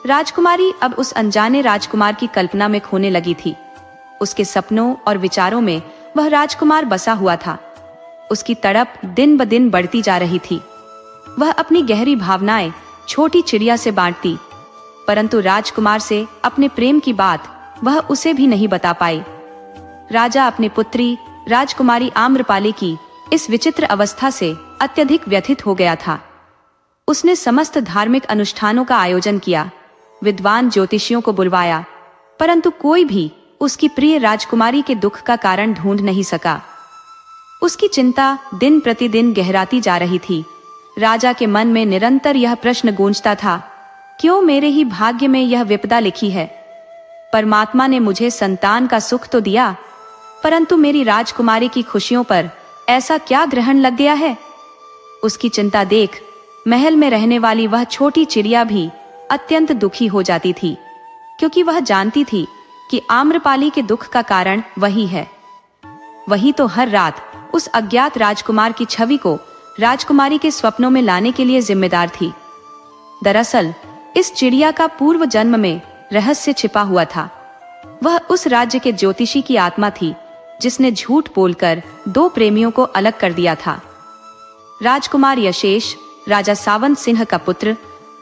राजकुमारी अब उस अनजाने राजकुमार की कल्पना में खोने लगी थी। उसके सपनों और विचारों में वह राजकुमार बसा हुआ था। उसकी तड़प दिन ब दिन बढ़ती जा रही थी। वह अपनी गहरी भावनाएं छोटी चिड़िया से बांटती, परंतु राजकुमार से अपने प्रेम की बात वह उसे भी नहीं बता पाई। राजा अपनी पुत्री राजकुमारी आम्रपाली की इस विचित्र अवस्था से अत्यधिक व्यथित हो गया था। उसने समस्त धार्मिक अनुष्ठानों का आयोजन किया, विद्वान ज्योतिषियों को बुलवाया, परंतु कोई भी उसकी प्रिय राजकुमारी के दुख का कारण ढूंढ नहीं सका। उसकी चिंता दिन प्रतिदिन गहराती जा रही थी। राजा के मन में निरंतर यह प्रश्न गूंजता था, क्यों मेरे ही भाग्य में यह विपदा लिखी है? परमात्मा ने मुझे संतान का सुख तो दिया, परंतु मेरी राजकुमारी की खुशियों पर ऐसा क्या ग्रहण लग गया है? उसकी चिंता देख महल में रहने वाली वह छोटी चिड़िया भी अत्यंत दुखी हो जाती थी, क्योंकि वह जानती थी कि आम्रपाली के दुख का कारण वही है। वही तो हर रात उस अज्ञात राजकुमार की छवि को राजकुमारी के स्वप्नों में लाने के लिए जिम्मेदार थी। दरअसल इस चिड़िया का पूर्व जन्म में रहस्य छिपा हुआ था। वह उस राज्य के ज्योतिषी की आत्मा थी जिसने झूठ बोलकर 2 प्रेमियों को अलग कर दिया था। राजकुमार यशेष राजा सावंत सिंह का पुत्र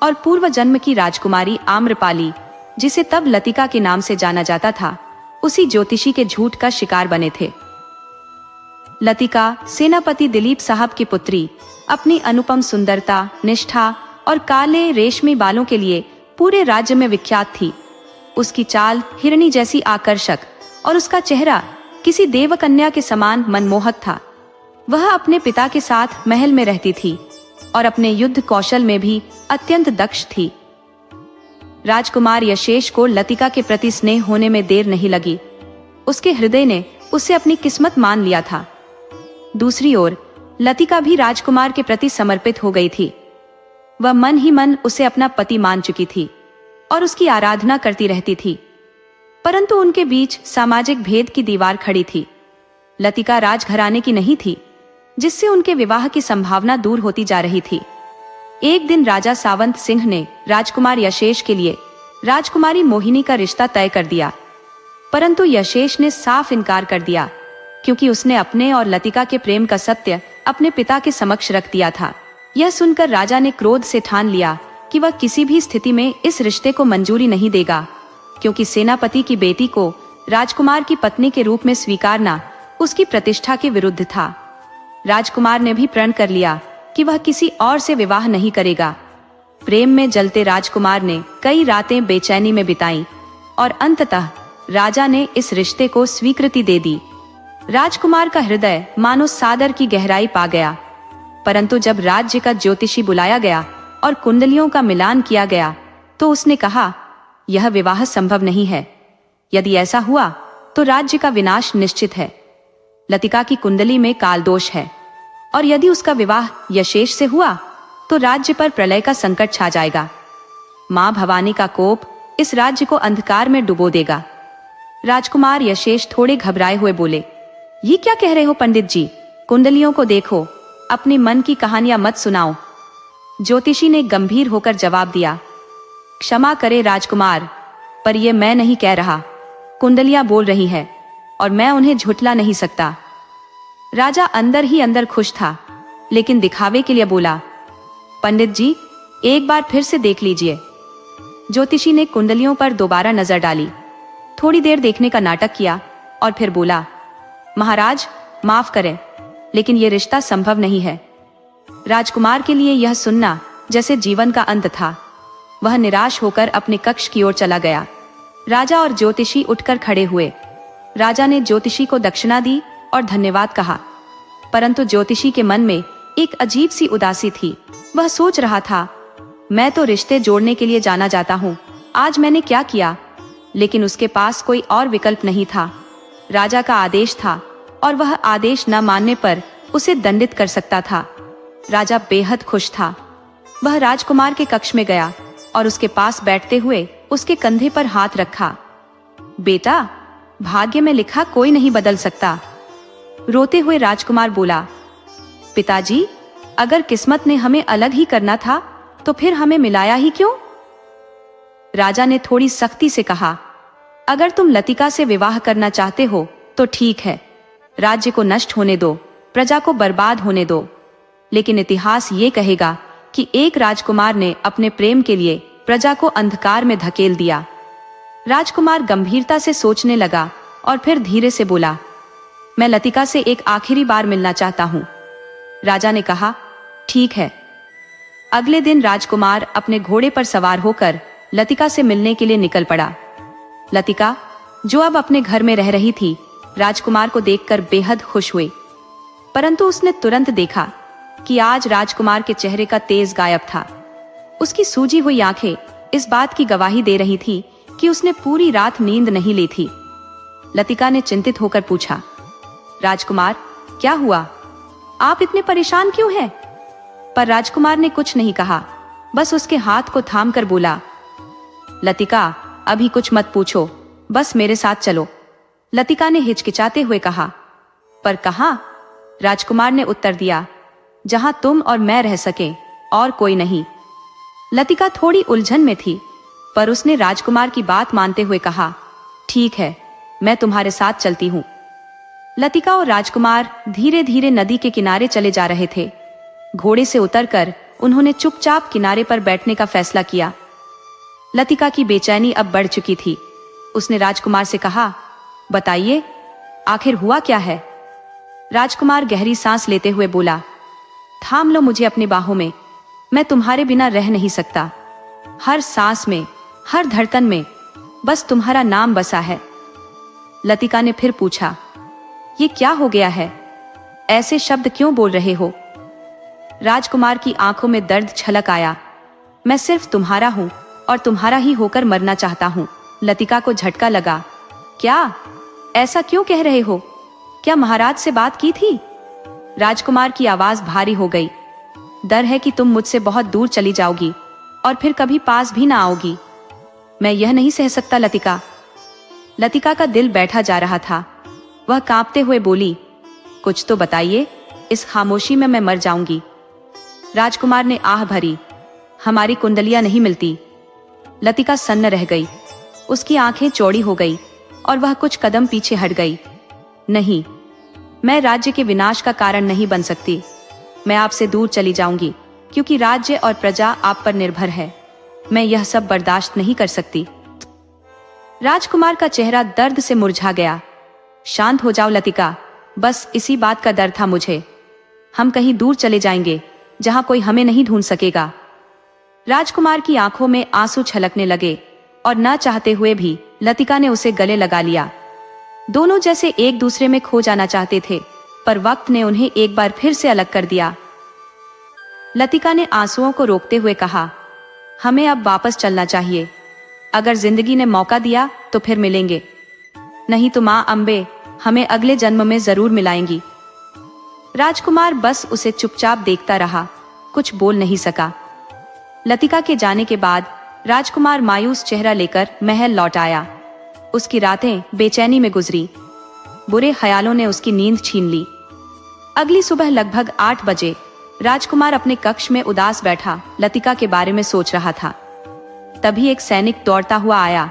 और पूर्व जन्म की राजकुमारी आम्रपाली, जिसे तब लतिका के नाम से जाना जाता था, उसी ज्योतिषी के झूठ का शिकार बने थे। लतिका सेनापति दिलीप साहब की पुत्री अपनी अनुपम सुंदरता, निष्ठा और काले रेशमी बालों के लिए पूरे राज्य में विख्यात थी। उसकी चाल हिरणी जैसी आकर्षक और उसका चेहरा किसी देवकन्या के समान मनमोहक था। वह अपने पिता के साथ महल में रहती थी और अपने युद्ध कौशल में भी अत्यंत दक्ष थी। राजकुमार यशेष को लतिका के प्रति स्नेह होने में देर नहीं लगी। उसके हृदय ने उसे अपनी किस्मत मान लिया था। दूसरी ओर लतिका भी राजकुमार के प्रति समर्पित हो गई थी। वह मन ही मन उसे अपना पति मान चुकी थी और उसकी आराधना करती रहती थी, परंतु उनके बीच सामाजिक भेद की दीवार खड़ी थी। लतिका राजघराने की नहीं थी, जिससे उनके विवाह की संभावना दूर होती जा रही थी। एक दिन राजा सावंत सिंह ने राजकुमार यशेष के लिए राजकुमारी मोहिनी का रिश्ता तय कर दिया, परंतु यशेष ने साफ इनकार कर दिया, क्योंकि उसने अपने और लतिका के प्रेम का सत्य अपने पिता के समक्ष रख दिया था। यह सुनकर राजा ने क्रोध से ठान लिया कि वह किसी भी स्थिति में इस रिश्ते को मंजूरी नहीं देगा, क्योंकि सेनापति की बेटी को राजकुमार की पत्नी के रूप में स्वीकारना उसकी प्रतिष्ठा के विरुद्ध था। राजकुमार ने भी प्रण कर लिया कि वह किसी और से विवाह नहीं करेगा। प्रेम में जलते राजकुमार ने कई रातें बेचैनी में बिताई और अंततः राजा ने इस रिश्ते को स्वीकृति दे दी। राजकुमार का हृदय मानो सागर की गहराई पा गया, परंतु जब राज्य का ज्योतिषी बुलाया गया और कुंडलियों का मिलान किया गया तो उसने कहा, यह विवाह संभव नहीं है। यदि ऐसा हुआ तो राज्य का विनाश निश्चित है। लतिका की कुंडली में काल दोष है और यदि उसका विवाह यशेष से हुआ तो राज्य पर प्रलय का संकट छा जाएगा। मां भवानी का कोप इस राज्य को अंधकार में डुबो देगा। राजकुमार यशेष थोड़े घबराए हुए बोले, ये क्या कह रहे हो पंडित जी? कुंडलियों को देखो, अपने मन की कहानियां मत सुनाओ। ज्योतिषी ने गंभीर होकर जवाब दिया, क्षमा करे राजकुमार, पर यह मैं नहीं कह रहा, कुंडलियां बोल रही है और मैं उन्हें झुठला नहीं सकता। राजा अंदर ही अंदर खुश था, लेकिन दिखावे के लिए बोला, पंडित जी एक बार फिर से देख लीजिए। ज्योतिषी ने कुंडलियों पर दोबारा नजर डाली, थोड़ी देर देखने का नाटक किया और फिर बोला, महाराज माफ करें, लेकिन यह रिश्ता संभव नहीं है। राजकुमार के लिए यह सुनना जैसे जीवन का अंत था। वह निराश होकर अपने कक्ष की ओर चला गया। राजा और ज्योतिषी उठकर खड़े हुए। राजा ने ज्योतिषी को दक्षिणा दी और धन्यवाद कहा, परंतु ज्योतिषी के मन में एक अजीब सी उदासी थी। वह सोच रहा था, मैं तो रिश्ते जोड़ने के लिए जाना जाता हूँ, आज मैंने क्या किया? लेकिन उसके पास कोई और विकल्प नहीं था। राजा का आदेश था और वह आदेश न मानने पर उसे दंडित कर सकता था। राजा बेहद खुश था। वह राजकुमार के कक्ष में गया और उसके पास बैठते हुए उसके कंधे पर हाथ रखा। बेटा, भाग्य में लिखा कोई नहीं बदल सकता। रोते हुए राजकुमार बोला, पिताजी, अगर किस्मत ने हमें अलग ही करना था तो फिर हमें मिलाया ही क्यों? राजा ने थोड़ी सख्ती से कहा, अगर तुम लतिका से विवाह करना चाहते हो तो ठीक है, राज्य को नष्ट होने दो, प्रजा को बर्बाद होने दो, लेकिन इतिहास ये कहेगा कि एक राजकुमार ने अपने प्रेम के लिए प्रजा को अंधकार में धकेल दिया। राजकुमार गंभीरता से सोचने लगा और फिर धीरे से बोला, मैं लतिका से एक आखिरी बार मिलना चाहता हूँ। राजा ने कहा, ठीक है। अगले दिन राजकुमार अपने घोड़े पर सवार होकर लतिका से मिलने के लिए निकल पड़ा। लतिका, जो अब अपने घर में रह रही थी, राजकुमार को देखकर बेहद खुश हुई, परंतु उसने तुरंत देखा कि आज राजकुमार के चेहरे का तेज गायब था। उसकी सूजी हुई आंखें इस बात की गवाही दे रही थी कि उसने पूरी रात नींद नहीं ली थी। लतिका ने चिंतित होकर पूछा, राजकुमार, क्या हुआ? आप इतने परेशान क्यों हैं? पर राजकुमार ने कुछ नहीं कहा, बस उसके हाथ को थामकर बोला, लतिका, अभी कुछ मत पूछो, बस मेरे साथ चलो। लतिका ने हिचकिचाते हुए कहा, पर कहाँ? राजकुमार ने उत्तर दिया, जहां तुम और मैं रह सकें, और कोई नहीं। लतिका थोड़ी उलझन में थी, पर उसने राजकुमार की बात मानते हुए कहा, ठीक है, मैं तुम्हारे साथ चलती हूँ। लतिका और राजकुमार धीरे धीरे नदी के किनारे चले जा रहे थे। घोड़े से उतरकर उन्होंने चुपचाप किनारे पर बैठने का फैसला किया। लतिका की बेचैनी अब बढ़ चुकी थी। उसने राजकुमार से कहा, बताइए, आखिर हुआ क्या है? राजकुमार गहरी सांस लेते हुए बोला, थाम लो मुझे अपनी बाहों में, मैं तुम्हारे बिना रह नहीं सकता। हर सांस में, हर धड़कन में बस तुम्हारा नाम बसा है। लतिका ने फिर पूछा, ये क्या हो गया है? ऐसे शब्द क्यों बोल रहे हो? राजकुमार की आंखों में दर्द छलक आया। मैं सिर्फ तुम्हारा हूं और तुम्हारा ही होकर मरना चाहता हूं। लतिका को झटका लगा, क्या? ऐसा क्यों कह रहे हो? क्या महाराज से बात की थी? राजकुमार की आवाज भारी हो गई। डर है कि तुम मुझसे बहुत दूर चली जाओगी और फिर कभी पास भी ना आओगी। मैं यह नहीं सह सकता लतिका। लतिका का दिल बैठा जा रहा था। वह कांपते हुए बोली, कुछ तो बताइए, इस खामोशी में मैं मर जाऊंगी। राजकुमार ने आह भरी, हमारी कुंडलियां नहीं मिलती। लतिका सन्न रह गई। उसकी आंखें चौड़ी हो गई और वह कुछ कदम पीछे हट गई। नहीं, मैं राज्य के विनाश का कारण नहीं बन सकती। मैं आपसे दूर चली जाऊंगी, क्योंकि राज्य और प्रजा आप पर निर्भर है। मैं यह सब बर्दाश्त नहीं कर सकती। राजकुमार का चेहरा दर्द से मुरझा गया। शांत हो जाओ लतिका, बस इसी बात का डर था मुझे। हम कहीं दूर चले जाएंगे जहां कोई हमें नहीं ढूंढ सकेगा। राजकुमार की आंखों में आंसू छलकने लगे और न चाहते हुए भी लतिका ने उसे गले लगा लिया। दोनों जैसे एक दूसरे में खो जाना चाहते थे, पर वक्त ने उन्हें एक बार फिर से अलग कर दिया। लतिका ने आंसुओं को रोकते हुए कहा, हमें अब वापस चलना चाहिए। अगर जिंदगी ने मौका दिया तो फिर मिलेंगे, नहीं तो माँ अम्बे हमें अगले जन्म में जरूर मिलाएंगी। राजकुमार बस उसे चुपचाप देखता रहा, कुछ बोल नहीं सका। लतिका के जाने के बाद राजकुमार मायूस चेहरा लेकर महल लौट आया। उसकी रातें बेचैनी में गुजरी। बुरे ख्यालों ने उसकी नींद छीन ली। अगली सुबह लगभग 8 बजे राजकुमार अपने कक्ष में उदास बैठा लतिका के बारे में सोच रहा था। तभी एक सैनिक दौड़ता हुआ आया।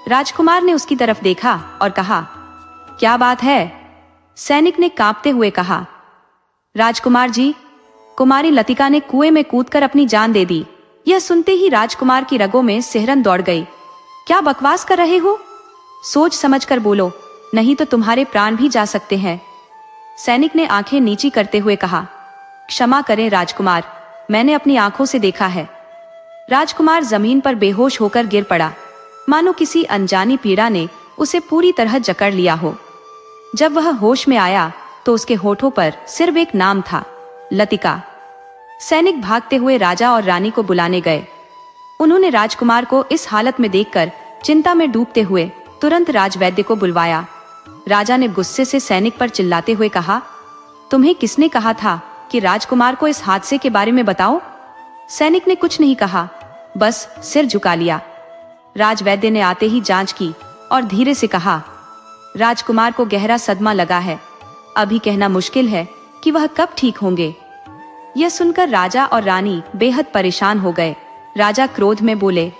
राजकुमार ने उसकी तरफ देखा और कहा, क्या बात है? सैनिक ने कांपते हुए कहा, राजकुमार जी, कुमारी लतिका ने कुएं में कूदकर अपनी जान दे दी। यह सुनते ही राजकुमार की रगों में सिहरन दौड़ गई। क्या बकवास कर रहे हो? सोच समझकर बोलो, नहीं तो तुम्हारे प्राण भी जा सकते हैं। सैनिक ने आंखें नीची करते हुए कहा, क्षमा करें राजकुमार, मैंने अपनी आंखों से देखा है। राजकुमार जमीन पर बेहोश होकर गिर पड़ा, मानो किसी अनजानी पीड़ा ने उसे पूरी तरह जकड़ लिया हो। जब वह होश में आया तो उसके होठों पर सिर्फ एक नाम था, लतिका। सैनिक भागते हुए राजा और रानी को बुलाने गए। उन्होंने राजकुमार को इस हालत में देखकर चिंता में डूबते हुए तुरंत राजवैद्य को बुलवाया। राजा ने गुस्से से सैनिक पर चिल्लाते हुए कहा, तुम्हें किसने कहा था कि राजकुमार को इस हादसे के बारे में बताओ? सैनिक ने कुछ नहीं कहा, बस सिर झुका लिया। राजवैद्य ने आते ही जांच की और धीरे से कहा, राजकुमार को गहरा सदमा लगा है। अभी कहना मुश्किल है कि वह कब ठीक होंगे। यह सुनकर राजा और रानी बेहद परेशान हो गए। राजा क्रोध में बोले,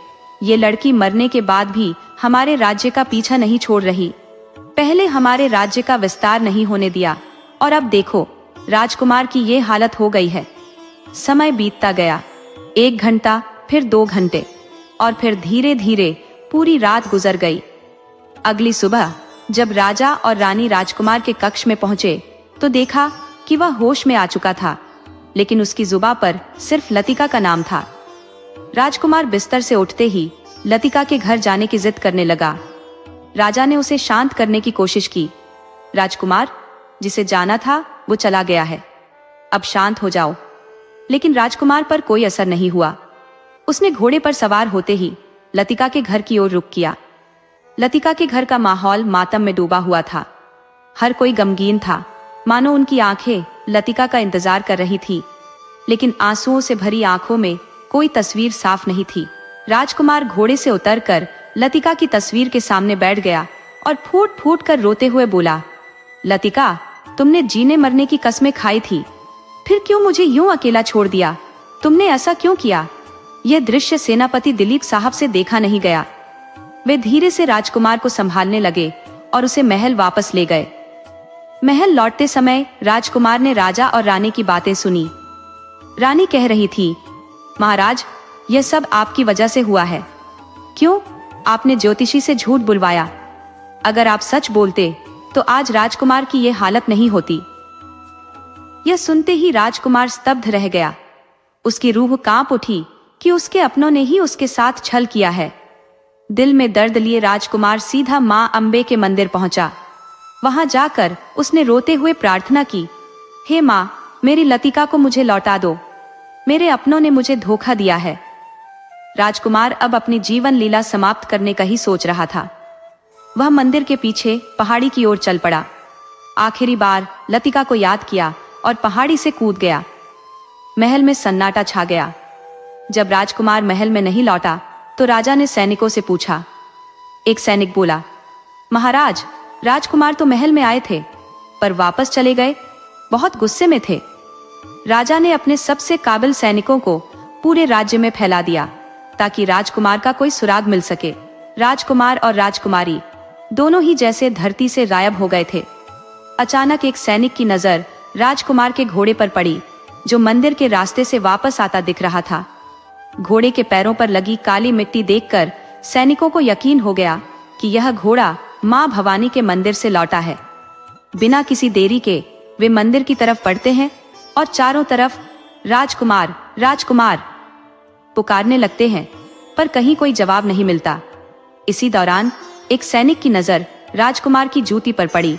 ये लड़की मरने के बाद भी हमारे राज्य का पीछा नहीं छोड़ रही। पहले हमारे राज्य का विस्तार नहीं होने दिया और अब देखो राजकुमार की ये हालत हो गई है। समय बीतता गया, 1 घंटा, फिर 2 घंटे और फिर धीरे धीरे पूरी रात गुजर गई। अगली सुबह जब राजा और रानी राजकुमार के कक्ष में पहुंचे तो देखा कि वह होश में आ चुका था, लेकिन उसकी जुबां पर सिर्फ लतिका का नाम था। राजकुमार बिस्तर से उठते ही लतिका के घर जाने की जिद करने लगा। राजा ने उसे शांत करने की कोशिश की। राजकुमार, जिसे जाना था वो चला गया है, अब शांत हो जाओ। लेकिन राजकुमार पर कोई असर नहीं हुआ। उसने घोड़े पर सवार होते ही लतिका के घर की ओर रुख किया। लतिका के घर का माहौल मातम में डूबा हुआ था। हर कोई गमगीन था, मानो उनकी आंखें लतिका का इंतजार कर रही थी, लेकिन आंसुओं से भरी आंखों में कोई तस्वीर साफ नहीं थी। राजकुमार घोड़े से उतरकर लतिका की तस्वीर के सामने बैठ गया और फूट फूट कर रोते हुए बोला, लतिका, तुमने जीने मरने की कस्में खाई थी, फिर क्यों मुझे यूं अकेला छोड़ दिया? तुमने ऐसा क्यों किया? यह दृश्य सेनापति दिलीप साहब से देखा नहीं गया। वे धीरे से राजकुमार को संभालने लगे और उसे महल वापस ले गए। महल लौटते समय राजकुमार ने राजा और रानी की बातें सुनी। रानी कह रही थी, महाराज, यह सब आपकी वजह से हुआ है। क्यों? आपने ज्योतिषी से झूठ बुलवाया। अगर आप सच बोलते तो आज राजकुमार की यह हालत नहीं होती। यह सुनते ही राजकुमार स्तब्ध रह गया। उसकी रूह कांप उठी कि उसके अपनों ने ही उसके साथ छल किया है। दिल में दर्द लिए राजकुमार सीधा मां अम्बे के मंदिर पहुंचा। वहां जाकर उसने रोते हुए प्रार्थना की, हे मां, मेरी लतिका को मुझे लौटा दो। मेरे अपनों ने मुझे धोखा दिया है। राजकुमार अब अपनी जीवन लीला समाप्त करने का ही सोच रहा था। वह मंदिर के पीछे पहाड़ी की ओर चल पड़ा। आखिरी बार लतिका को याद किया और पहाड़ी से कूद गया। महल में सन्नाटा छा गया। जब राजकुमार महल में नहीं लौटा तो राजा ने सैनिकों से पूछा। एक सैनिक बोला, महाराज, राजकुमार तो महल में आए थे पर वापस चले गए, बहुत गुस्से में थे। राजा ने अपने सबसे काबिल सैनिकों को पूरे राज्य में फैला दिया ताकि राजकुमार का कोई सुराग मिल सके। राजकुमार और राजकुमारी दोनों ही जैसे धरती से गायब हो गए थे। अचानक एक सैनिक की नजर राजकुमार के घोड़े पर पड़ी, जो मंदिर के रास्ते से वापस आता दिख रहा था। घोड़े के पैरों पर लगी काली मिट्टी देखकर सैनिकों को यकीन हो गया कि यह घोड़ा मां भवानी के मंदिर से लौटा है। बिना किसी देरी के वे मंदिर की तरफ बढ़ते हैं और चारों तरफ राजकुमार राजकुमार पुकारने लगते हैं, पर कहीं कोई जवाब नहीं मिलता। इसी दौरान एक सैनिक की नजर राजकुमार की जूती पर पड़ी।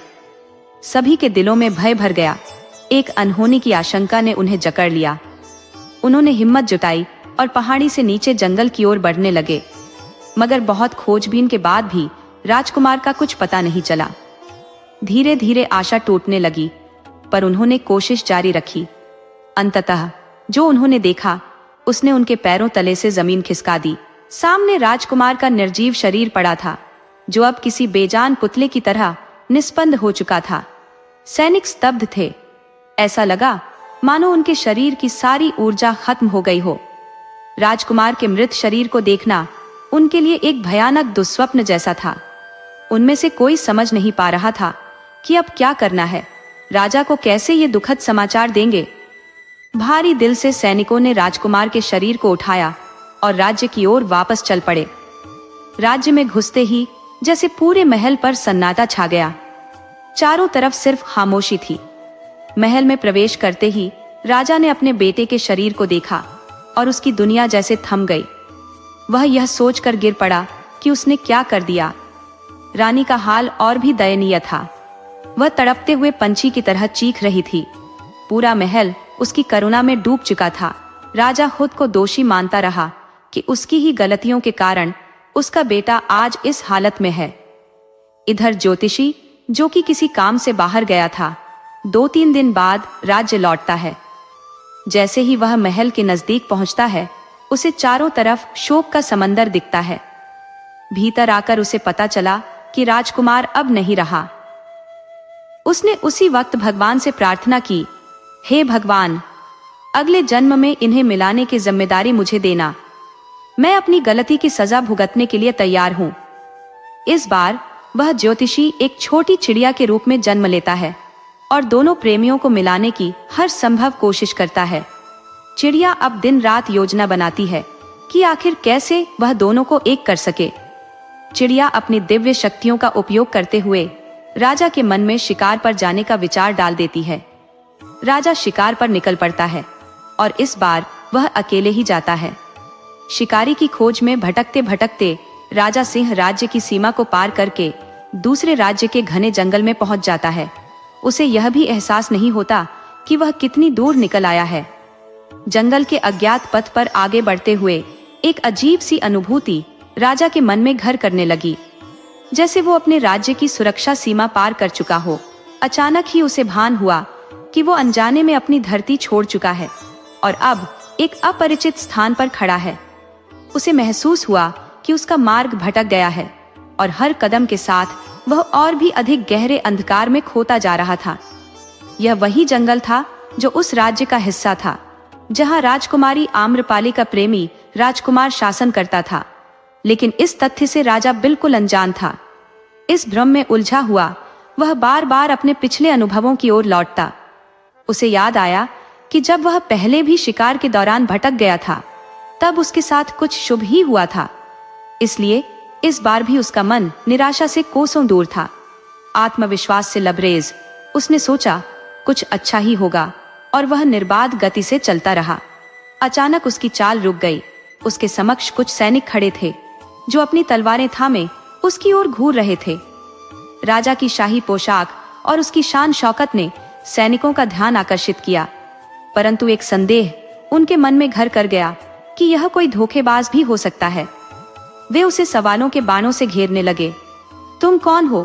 सभी के दिलों में भय भर गया। एक अनहोनी की आशंका ने उन्हें जकड़ लिया। उन्होंने हिम्मत जुटाई और पहाड़ी से नीचे जंगल की ओर बढ़ने लगे, मगर बहुत खोजबीन के बाद भी राजकुमार का कुछ पता नहीं चला। धीरे धीरे आशा टूटने लगी, पर उन्होंने कोशिश जारी रखी। अंततः जो उन्होंने देखा उसने उनके पैरों तले से जमीन खिसका दी। सामने राजकुमार का निर्जीव शरीर पड़ा था, जो अब किसी बेजान पुतले की तरह निस्पंद हो चुका था। सैनिक स्तब्ध थे। ऐसा लगा मानो उनके शरीर की सारी ऊर्जा खत्म हो गई हो। राजकुमार के मृत शरीर को देखना उनके लिए एक भयानक दुस्वप्न जैसा था। उनमें से कोई समझ नहीं पा रहा था कि अब क्या करना है, राजा को कैसे ये दुखद समाचार देंगे। भारी दिल से सैनिकों ने राजकुमार के शरीर को उठाया और राज्य की ओर वापस चल पड़े। राज्य में घुसते ही जैसे पूरे महल पर सन्नाटा छा गया। चारों तरफ सिर्फ खामोशी थी। महल में प्रवेश करते ही राजा ने अपने बेटे के शरीर को देखा और उसकी दुनिया जैसे थम गई। वह यह सोचकर गिर पड़ा कि उसने क्या कर दिया। रानी का हाल और भी दयनीय था। वह तड़पते हुए पंछी की तरह चीख रही थी। पूरा महल उसकी करुणा में डूब चुका था। राजा खुद को दोषी मानता रहा कि उसकी ही गलतियों के कारण उसका बेटा आज इस हालत में है। इधर ज्योतिषी, जो कि किसी काम से बाहर गया था, 2-3 दिन बाद राज्य लौटता है। जैसे ही वह महल के नजदीक पहुंचता है, उसे चारों तरफ शोक का समंदर दिखता है। भीतर आकर उसे पता चला कि राजकुमार अब नहीं रहा। उसने उसी वक्त भगवान से प्रार्थना की, हे भगवान, अगले जन्म में इन्हें मिलाने की जिम्मेदारी मुझे देना। मैं अपनी गलती की सजा भुगतने के लिए तैयार हूं। इस बार वह ज्योतिषी एक छोटी चिड़िया के रूप में जन्म लेता है और दोनों प्रेमियों को मिलाने की हर संभव कोशिश करता है। चिड़िया अब दिन रात योजना बनाती है कि आखिर कैसे वह दोनों को एक कर सके। चिड़िया अपनी दिव्य शक्तियों का उपयोग करते हुए राजा के मन में शिकार पर जाने का विचार डाल देती है। राजा शिकार पर निकल पड़ता है और इस बार वह अकेले ही जाता है। शिकारी की खोज में भटकते भटकते राजा सिंह राज्य की सीमा को पार करके दूसरे राज्य के घने जंगल में पहुंच जाता है। उसे यह भी एहसास नहीं होता कि वह कितनी दूर निकल आया है। जंगल के अज्ञात पथ पर आगे बढ़ते हुए एक अजीब सी अनुभूति राजा के मन में घर करने लगी, जैसे वो अपने राज्य की सुरक्षा सीमा पार कर चुका हो। अचानक ही उसे भान हुआ कि वो अनजाने में अपनी धरती छोड़ चुका है और अब एक अपरिचित स्थान पर खड़ा है। उसे महसूस हुआ कि उसका मार्ग भटक गया है और हर कदम के साथ वह और भी अधिक गहरे अंधकार में खोता जा रहा था। यह वही जंगल था जो उस राज्य का हिस्सा था जहां राजकुमारी आम्रपाली का प्रेमी राजकुमार शासन करता था, लेकिन इस तथ्य से राजा बिल्कुल अनजान था। इस भ्रम में उलझा हुआ वह बार बार अपने पिछले अनुभवों की ओर लौटता। उसे याद आया कि जब वह पहले भी शिकार के दौरान भटक गया था, तब उसके साथ कुछ शुभ ही हुआ था। इसलिए इस बार भी उसका मन निराशा से कोसों दूर था। आत्मविश्वास से लबरेज उसने सोचा कुछ अच्छा ही होगा और वह निर्बाध गति से चलता रहा। अचानक उसकी चाल रुक गई। उसके समक्ष कुछ सैनिक खड़े थे जो अपनी तलवारें थामे उसकी ओर घूर रहे थे। राजा की शाही पोशाक और उसकी शान शौकत ने सैनिकों का ध्यान आकर्षित किया, परंतु एक संदेह उनके मन में घर कर गया कि यह कोई धोखेबाज भी हो सकता है। वे उसे सवालों के बाणों से घेरने लगे। तुम कौन हो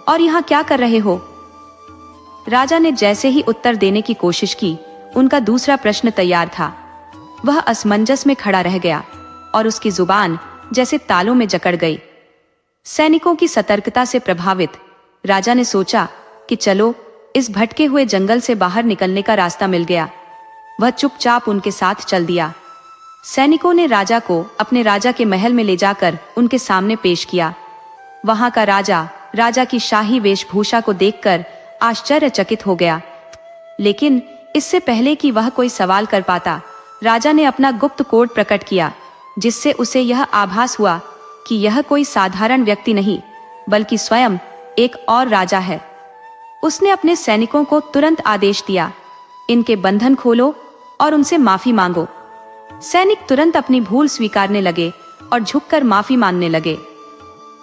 और यहाँ क्या कर रहे हो? राजा ने जैसे ही उत्तर देने की कोशिश की, उनका दूसरा प्रश्न तैयार था। वह असमंजस में खड़ा रह गया और उसकी जुबान जैसे तालों में जकड़ गई। सैनिकों की सतर्कता से प्रभावित राजा ने सोचा कि चलो, इस भटके हुए जंगल से बाहर निकलने का रास्ता मिल गया। वह चुपचाप उनके साथ चल दिया। सैनिकों ने राजा को अपने राजा के महल में ले जाकर उनके सामने पेश किया। वहां का राजा की शाही वेशभूषा को देखकर आश्चर्यचकित हो गया, लेकिन इससे पहले कि वह कोई सवाल कर पाता, राजा ने अपना गुप्त कोड प्रकट किया, जिससे उसे यह आभास हुआ कि यह कोई साधारण व्यक्ति नहीं बल्कि स्वयं एक और राजा है। उसने अपने सैनिकों को तुरंत आदेश दिया, इनके बंधन खोलो और उनसे माफी मांगो। सैनिक तुरंत अपनी भूल स्वीकारने लगे और झुककर माफी मांगने लगे।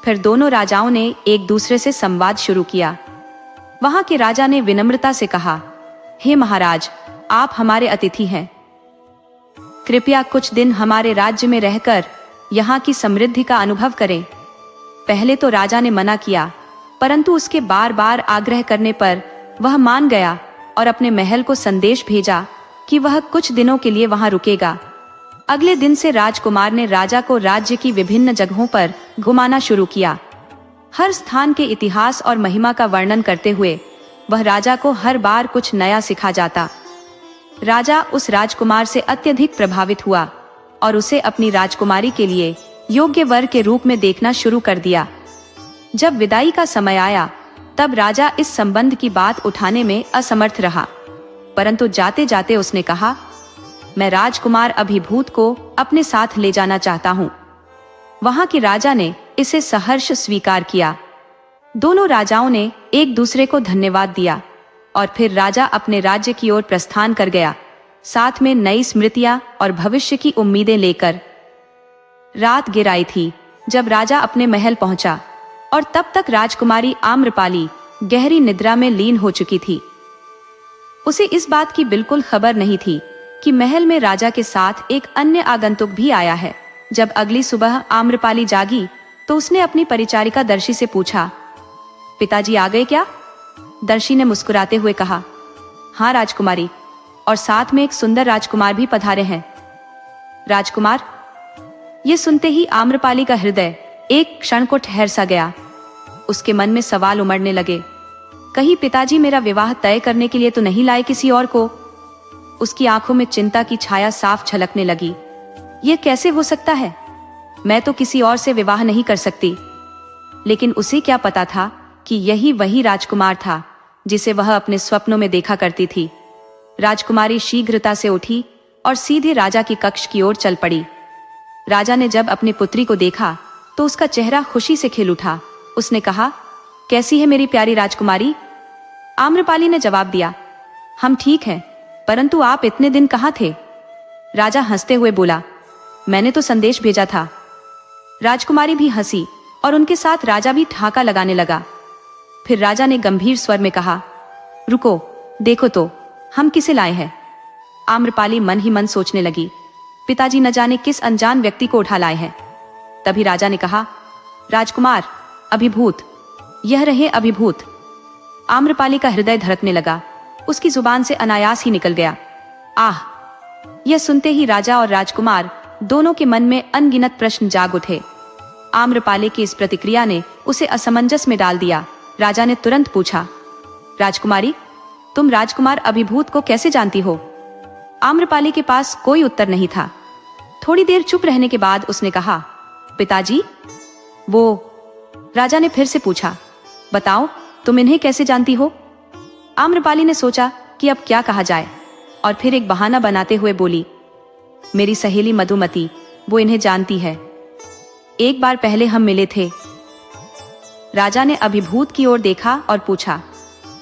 फिर दोनों राजाओं ने एक दूसरे से संवाद शुरू किया। वहां के राजा ने विनम्रता से कहा, हे महाराज, आप हमारे अतिथि हैं। कृपया कुछ दिन हमारे राज्य में रहकर यहाँ की समृद्धि का अनुभव करें। पहले तो राजा ने मना किया, परंतु उसके बार बार आग्रह करने पर वह मान गया और अपने महल को संदेश भेजा कि वह कुछ दिनों के लिए वहां रुकेगा। अगले दिन से राजकुमार ने राजा को राज्य की विभिन्न जगहों पर घुमाना शुरू किया। हर स्थान के इतिहास और महिमा का वर्णन करते हुए वह राजा को हर बार कुछ नया सिखा जाता। राजा उस राजकुमार से अत्यधिक प्रभावित हुआ और उसे अपनी राजकुमारी के लिए योग्य वर के रूप में देखना शुरू कर दिया। जब विदाई का समय आया, तब राजा इस संबंध की बात उठाने में असमर्थ रहा, परंतु जाते जाते उसने कहा, मैं राजकुमार अभिभूत को अपने साथ ले जाना चाहता हूँ। वहां के राजा ने इसे सहर्ष स्वीकार किया। दोनों राजाओं ने एक दूसरे को धन्यवाद दिया और फिर राजा अपने राज्य की ओर प्रस्थान कर गया, साथ में नई स्मृतियां और भविष्य की उम्मीदें लेकर। रात गिर आई थी जब राजा अपने महल पहुंचा और तब तक राजकुमारी आम्रपाली गहरी निद्रा में लीन हो चुकी थी। उसे इस बात की बिल्कुल खबर नहीं थी कि महल में राजा के साथ एक अन्य आगंतुक भी आया है। जब अगली सुबह आम्रपाली जागी तो उसने अपनी परिचारिका दर्शी से पूछा, पिताजी आ गए क्या? दर्शी ने मुस्कुराते हुए कहा, हाँ राजकुमारी, और साथ में एक सुंदर राजकुमार भी पधारे हैं। राजकुमार? ये सुनते ही आम्रपाली का हृदय एक क्षण को ठहर सा गया। उसके मन में सवाल उमड़ने लगे, कहीं पिताजी मेरा विवाह तय करने के लिए तो नहीं लाए किसी और को? उसकी आंखों में चिंता की छाया साफ झलकने लगी। यह कैसे हो सकता है? मैं तो किसी और से विवाह नहीं कर सकती। लेकिन उसे क्या पता था कि यही वही राजकुमार था जिसे वह अपने स्वप्नों में देखा करती थी। राजकुमारी शीघ्रता से उठी और सीधे राजा के कक्ष की ओर चल पड़ी। राजा ने जब अपनी पुत्री को देखा तो उसका चेहरा खुशी से खिल उठा। उसने कहा, कैसी है मेरी प्यारी राजकुमारी? आम्रपाली ने जवाब दिया, हम ठीक हैं, परंतु आप इतने दिन कहाँ थे? राजा हंसते हुए बोला, मैंने तो संदेश भेजा था। राजकुमारी भी हंसी और उनके साथ राजा भी ठहाका लगाने लगा। फिर राजा ने गंभीर स्वर में कहा, रुको, देखो तो हम किसे लाए हैं। आम्रपाली मन ही मन सोचने लगी, पिताजी न जाने किस अनजान व्यक्ति को उठा लाए हैं। तभी राजा ने कहा, राजकुमार अभिभूत, यह रहे अभिभूत। आम्रपाली का हृदय धड़कने लगा। उसकी जुबान से अनायास ही निकल गया, आह। यह सुनते ही राजा और राजकुमार दोनों के मन में अनगिनत प्रश्न जाग उठे। आम्रपाली की इस प्रतिक्रिया ने उसे असमंजस में डाल दिया। राजा ने तुरंत पूछा, राजकुमारी, तुम राजकुमार अभिभूत को कैसे जानती हो? आम्रपाली के पास कोई उत्तर नहीं था। थोड़ी देर चुप रहने के बाद उसने कहा, पिताजी, वो। राजा ने फिर से पूछा, बताओ, तुम इन्हें कैसे जानती हो? आम्रपाली ने सोचा कि अब क्या कहा जाए और फिर एक बहाना बनाते हुए बोली, मेरी सहेली मधुमती, वो इन्हें जानती है। एक बार पहले हम मिले थे। राजा ने अभिभूत की ओर देखा और पूछा,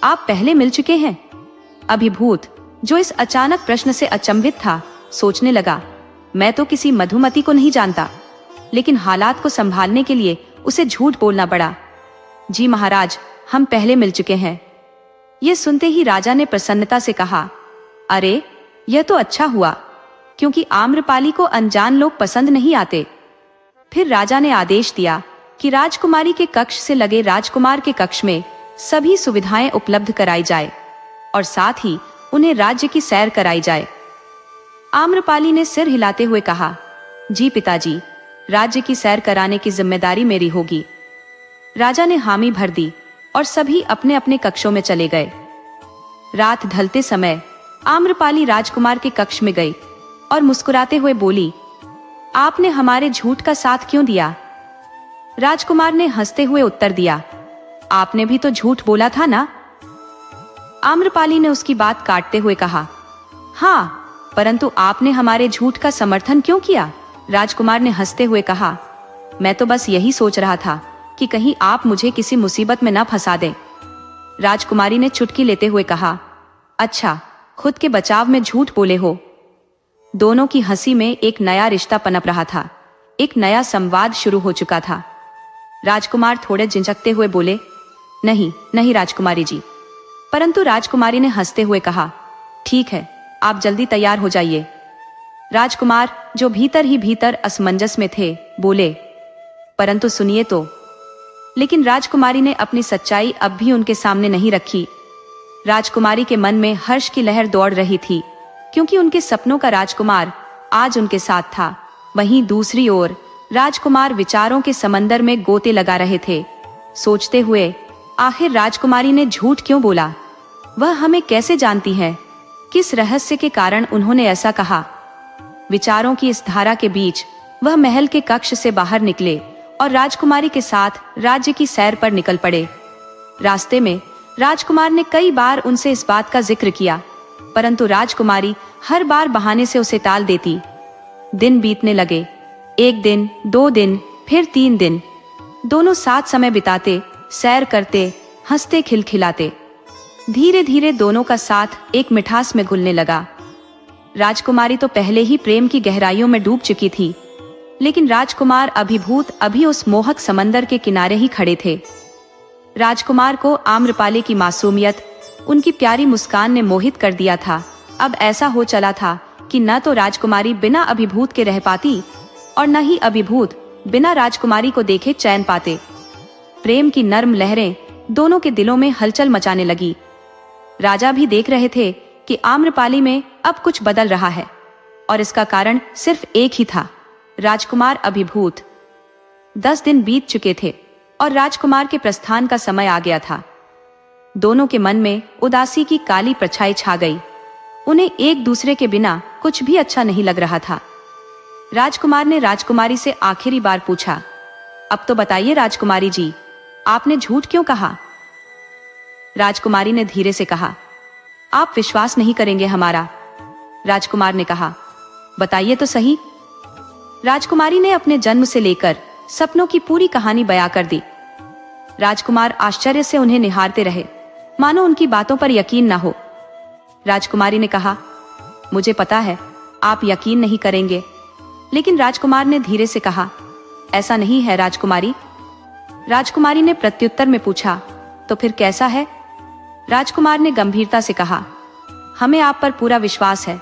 आप पहले मिल चुके हैं? अभिभूत, जो इस अचानक प्रश्न से अचंभित था, सोचने लगा, मैं तो किसी मधुमती को नहीं जानता। लेकिन हालात को संभालने के लिए उसे झूठ बोलना पड़ा। जी महाराज, हम पहले मिल चुके हैं। यह सुनते ही राजा ने प्रसन्नता से कहा, अरे, यह तो अच्छा हुआ, क्योंकि आम्रपाली को अनजान लोग पसंद नहीं आते। फिर राजा ने आदेश दिया कि राजकुमारी के कक्ष से लगे राजकुमार के कक्ष में सभी सुविधाएं उपलब्ध कराई जाए और साथ ही उन्हें राज्य की सैर कराई जाए। आम्रपाली ने सिर हिलाते हुए कहा, जी पिताजी, राज्य की सैर कराने की जिम्मेदारी मेरी होगी। राजा ने हामी भर दी और सभी अपने अपने कक्षों में चले गए। रात ढलते समय आम्रपाली राजकुमार के कक्ष में गई और मुस्कुराते हुए बोली, आपने हमारे झूठ का साथ क्यों दिया? राजकुमार ने हंसते हुए उत्तर दिया, आपने भी तो झूठ बोला था ना? आम्रपाली ने उसकी बात काटते हुए कहा, हाँ, परंतु आपने हमारे झूठ का समर्थन क्यों किया? राजकुमार ने हंसते हुए कहा, मैं तो बस यही सोच रहा था कि कहीं आप मुझे किसी मुसीबत में न फंसा दें। राजकुमारी ने चुटकी लेते हुए कहा, अच्छा, खुद के बचाव में झूठ बोले हो। दोनों की हंसी में एक नया रिश्ता पनप रहा था, एक नया संवाद शुरू हो चुका था। राजकुमार थोड़े झिझकते हुए बोले, नहीं नहीं राजकुमारी जी। परंतु राजकुमारी ने हंसते हुए कहा, ठीक है, आप जल्दी तैयार हो जाइए। राजकुमार, जो भीतर ही भीतर असमंजस में थे, बोले, परंतु सुनिए तो। लेकिन राजकुमारी ने अपनी सच्चाई अब भी उनके सामने नहीं रखी। राजकुमारी के मन में हर्ष की लहर दौड़ रही थी, क्योंकि उनके सपनों का राजकुमार आज उनके साथ था। वहीं दूसरी ओर राजकुमार विचारों के समंदर में गोते लगा रहे थे, सोचते हुए, आखिर राजकुमारी ने झूठ क्यों बोला? वह हमें कैसे जानती है? किस रहस्य के कारण उन्होंने ऐसा कहा? विचारों की इस धारा के बीच वह महल के कक्ष से बाहर निकले और राजकुमारी के साथ राज्य की सैर पर निकल पड़े। रास्ते में राजकुमार ने कई बार उनसे इस बात का जिक्र किया, परंतु राजकुमारी हर बार बहाने से उसे टाल देती। दिन बीतने लगे, 1 दिन, 2 दिन, फिर 3 दिन। दोनों साथ समय बिताते, सैर करते, हंसते खिलखिलाते। धीरे धीरे दोनों का साथ एक मिठास में घुलने लगा। राजकुमारी तो पहले ही प्रेम की गहराइयों में डूब चुकी थी, लेकिन राजकुमार अभिभूत अभी उस मोहक समंदर के किनारे ही खड़े थे। राजकुमार को आम्रपाली की मासूमियत, उनकी प्यारी मुस्कान ने मोहित कर दिया था। अब ऐसा हो चला था कि न तो राजकुमारी बिना अभिभूत के रह पाती और न ही अभिभूत बिना राजकुमारी को देखे चैन पाते। प्रेम की नर्म लहरें दोनों के दिलों में हलचल मचाने लगी। राजा भी देख रहे थे कि आम्रपाली में अब कुछ बदल रहा है, और इसका कारण सिर्फ एक ही था, राजकुमार अभिभूत। 10 दिन बीत चुके थे और राजकुमार के प्रस्थान का समय आ गया था। दोनों के मन में उदासी की काली परछाई छा गई। उन्हें एक दूसरे के बिना कुछ भी अच्छा नहीं लग रहा था। राजकुमार ने राजकुमारी से आखिरी बार पूछा, अब तो बताइए राजकुमारी जी, आपने झूठ क्यों कहा? राजकुमारी ने धीरे से कहा, आप विश्वास नहीं करेंगे हमारा। राजकुमार ने कहा, बताइए तो सही। राजकुमारी ने अपने जन्म से लेकर सपनों की पूरी कहानी बयां कर दी। राजकुमार आश्चर्य से उन्हें निहारते रहे, मानो उनकी बातों पर यकीन न हो। राजकुमारी ने कहा, मुझे पता है आप यकीन नहीं करेंगे। लेकिन राजकुमार ने धीरे से कहा, ऐसा नहीं है राजकुमारी। राजकुमारी ने प्रत्युत्तर में पूछा, तो फिर कैसा है? राजकुमार ने गंभीरता से कहा, हमें आप पर पूरा विश्वास है।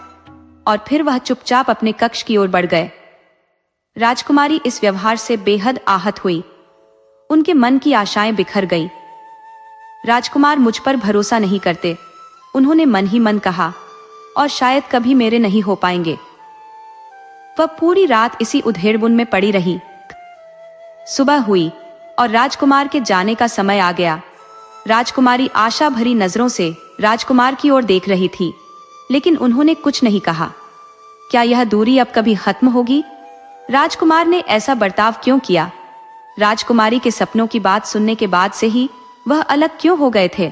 और फिर वह चुपचाप अपने कक्ष की ओर बढ़ गए। राजकुमारी इस व्यवहार से बेहद आहत हुई। उनके मन की आशाएं बिखर गई। राजकुमार मुझ पर भरोसा नहीं करते, उन्होंने मन ही मन कहा, और शायद कभी मेरे नहीं हो पाएंगे। वह पूरी रात इसी उधेड़बुन में पड़ी रही। सुबह हुई और राजकुमार के जाने का समय आ गया। राजकुमारी आशा भरी नजरों से राजकुमार की ओर देख रही थी, लेकिन उन्होंने कुछ नहीं कहा। क्या यह दूरी अब कभी खत्म होगी? राजकुमार ने ऐसा बर्ताव क्यों किया? राजकुमारी के सपनों की बात सुनने के बाद से ही वह अलग क्यों हो गए थे?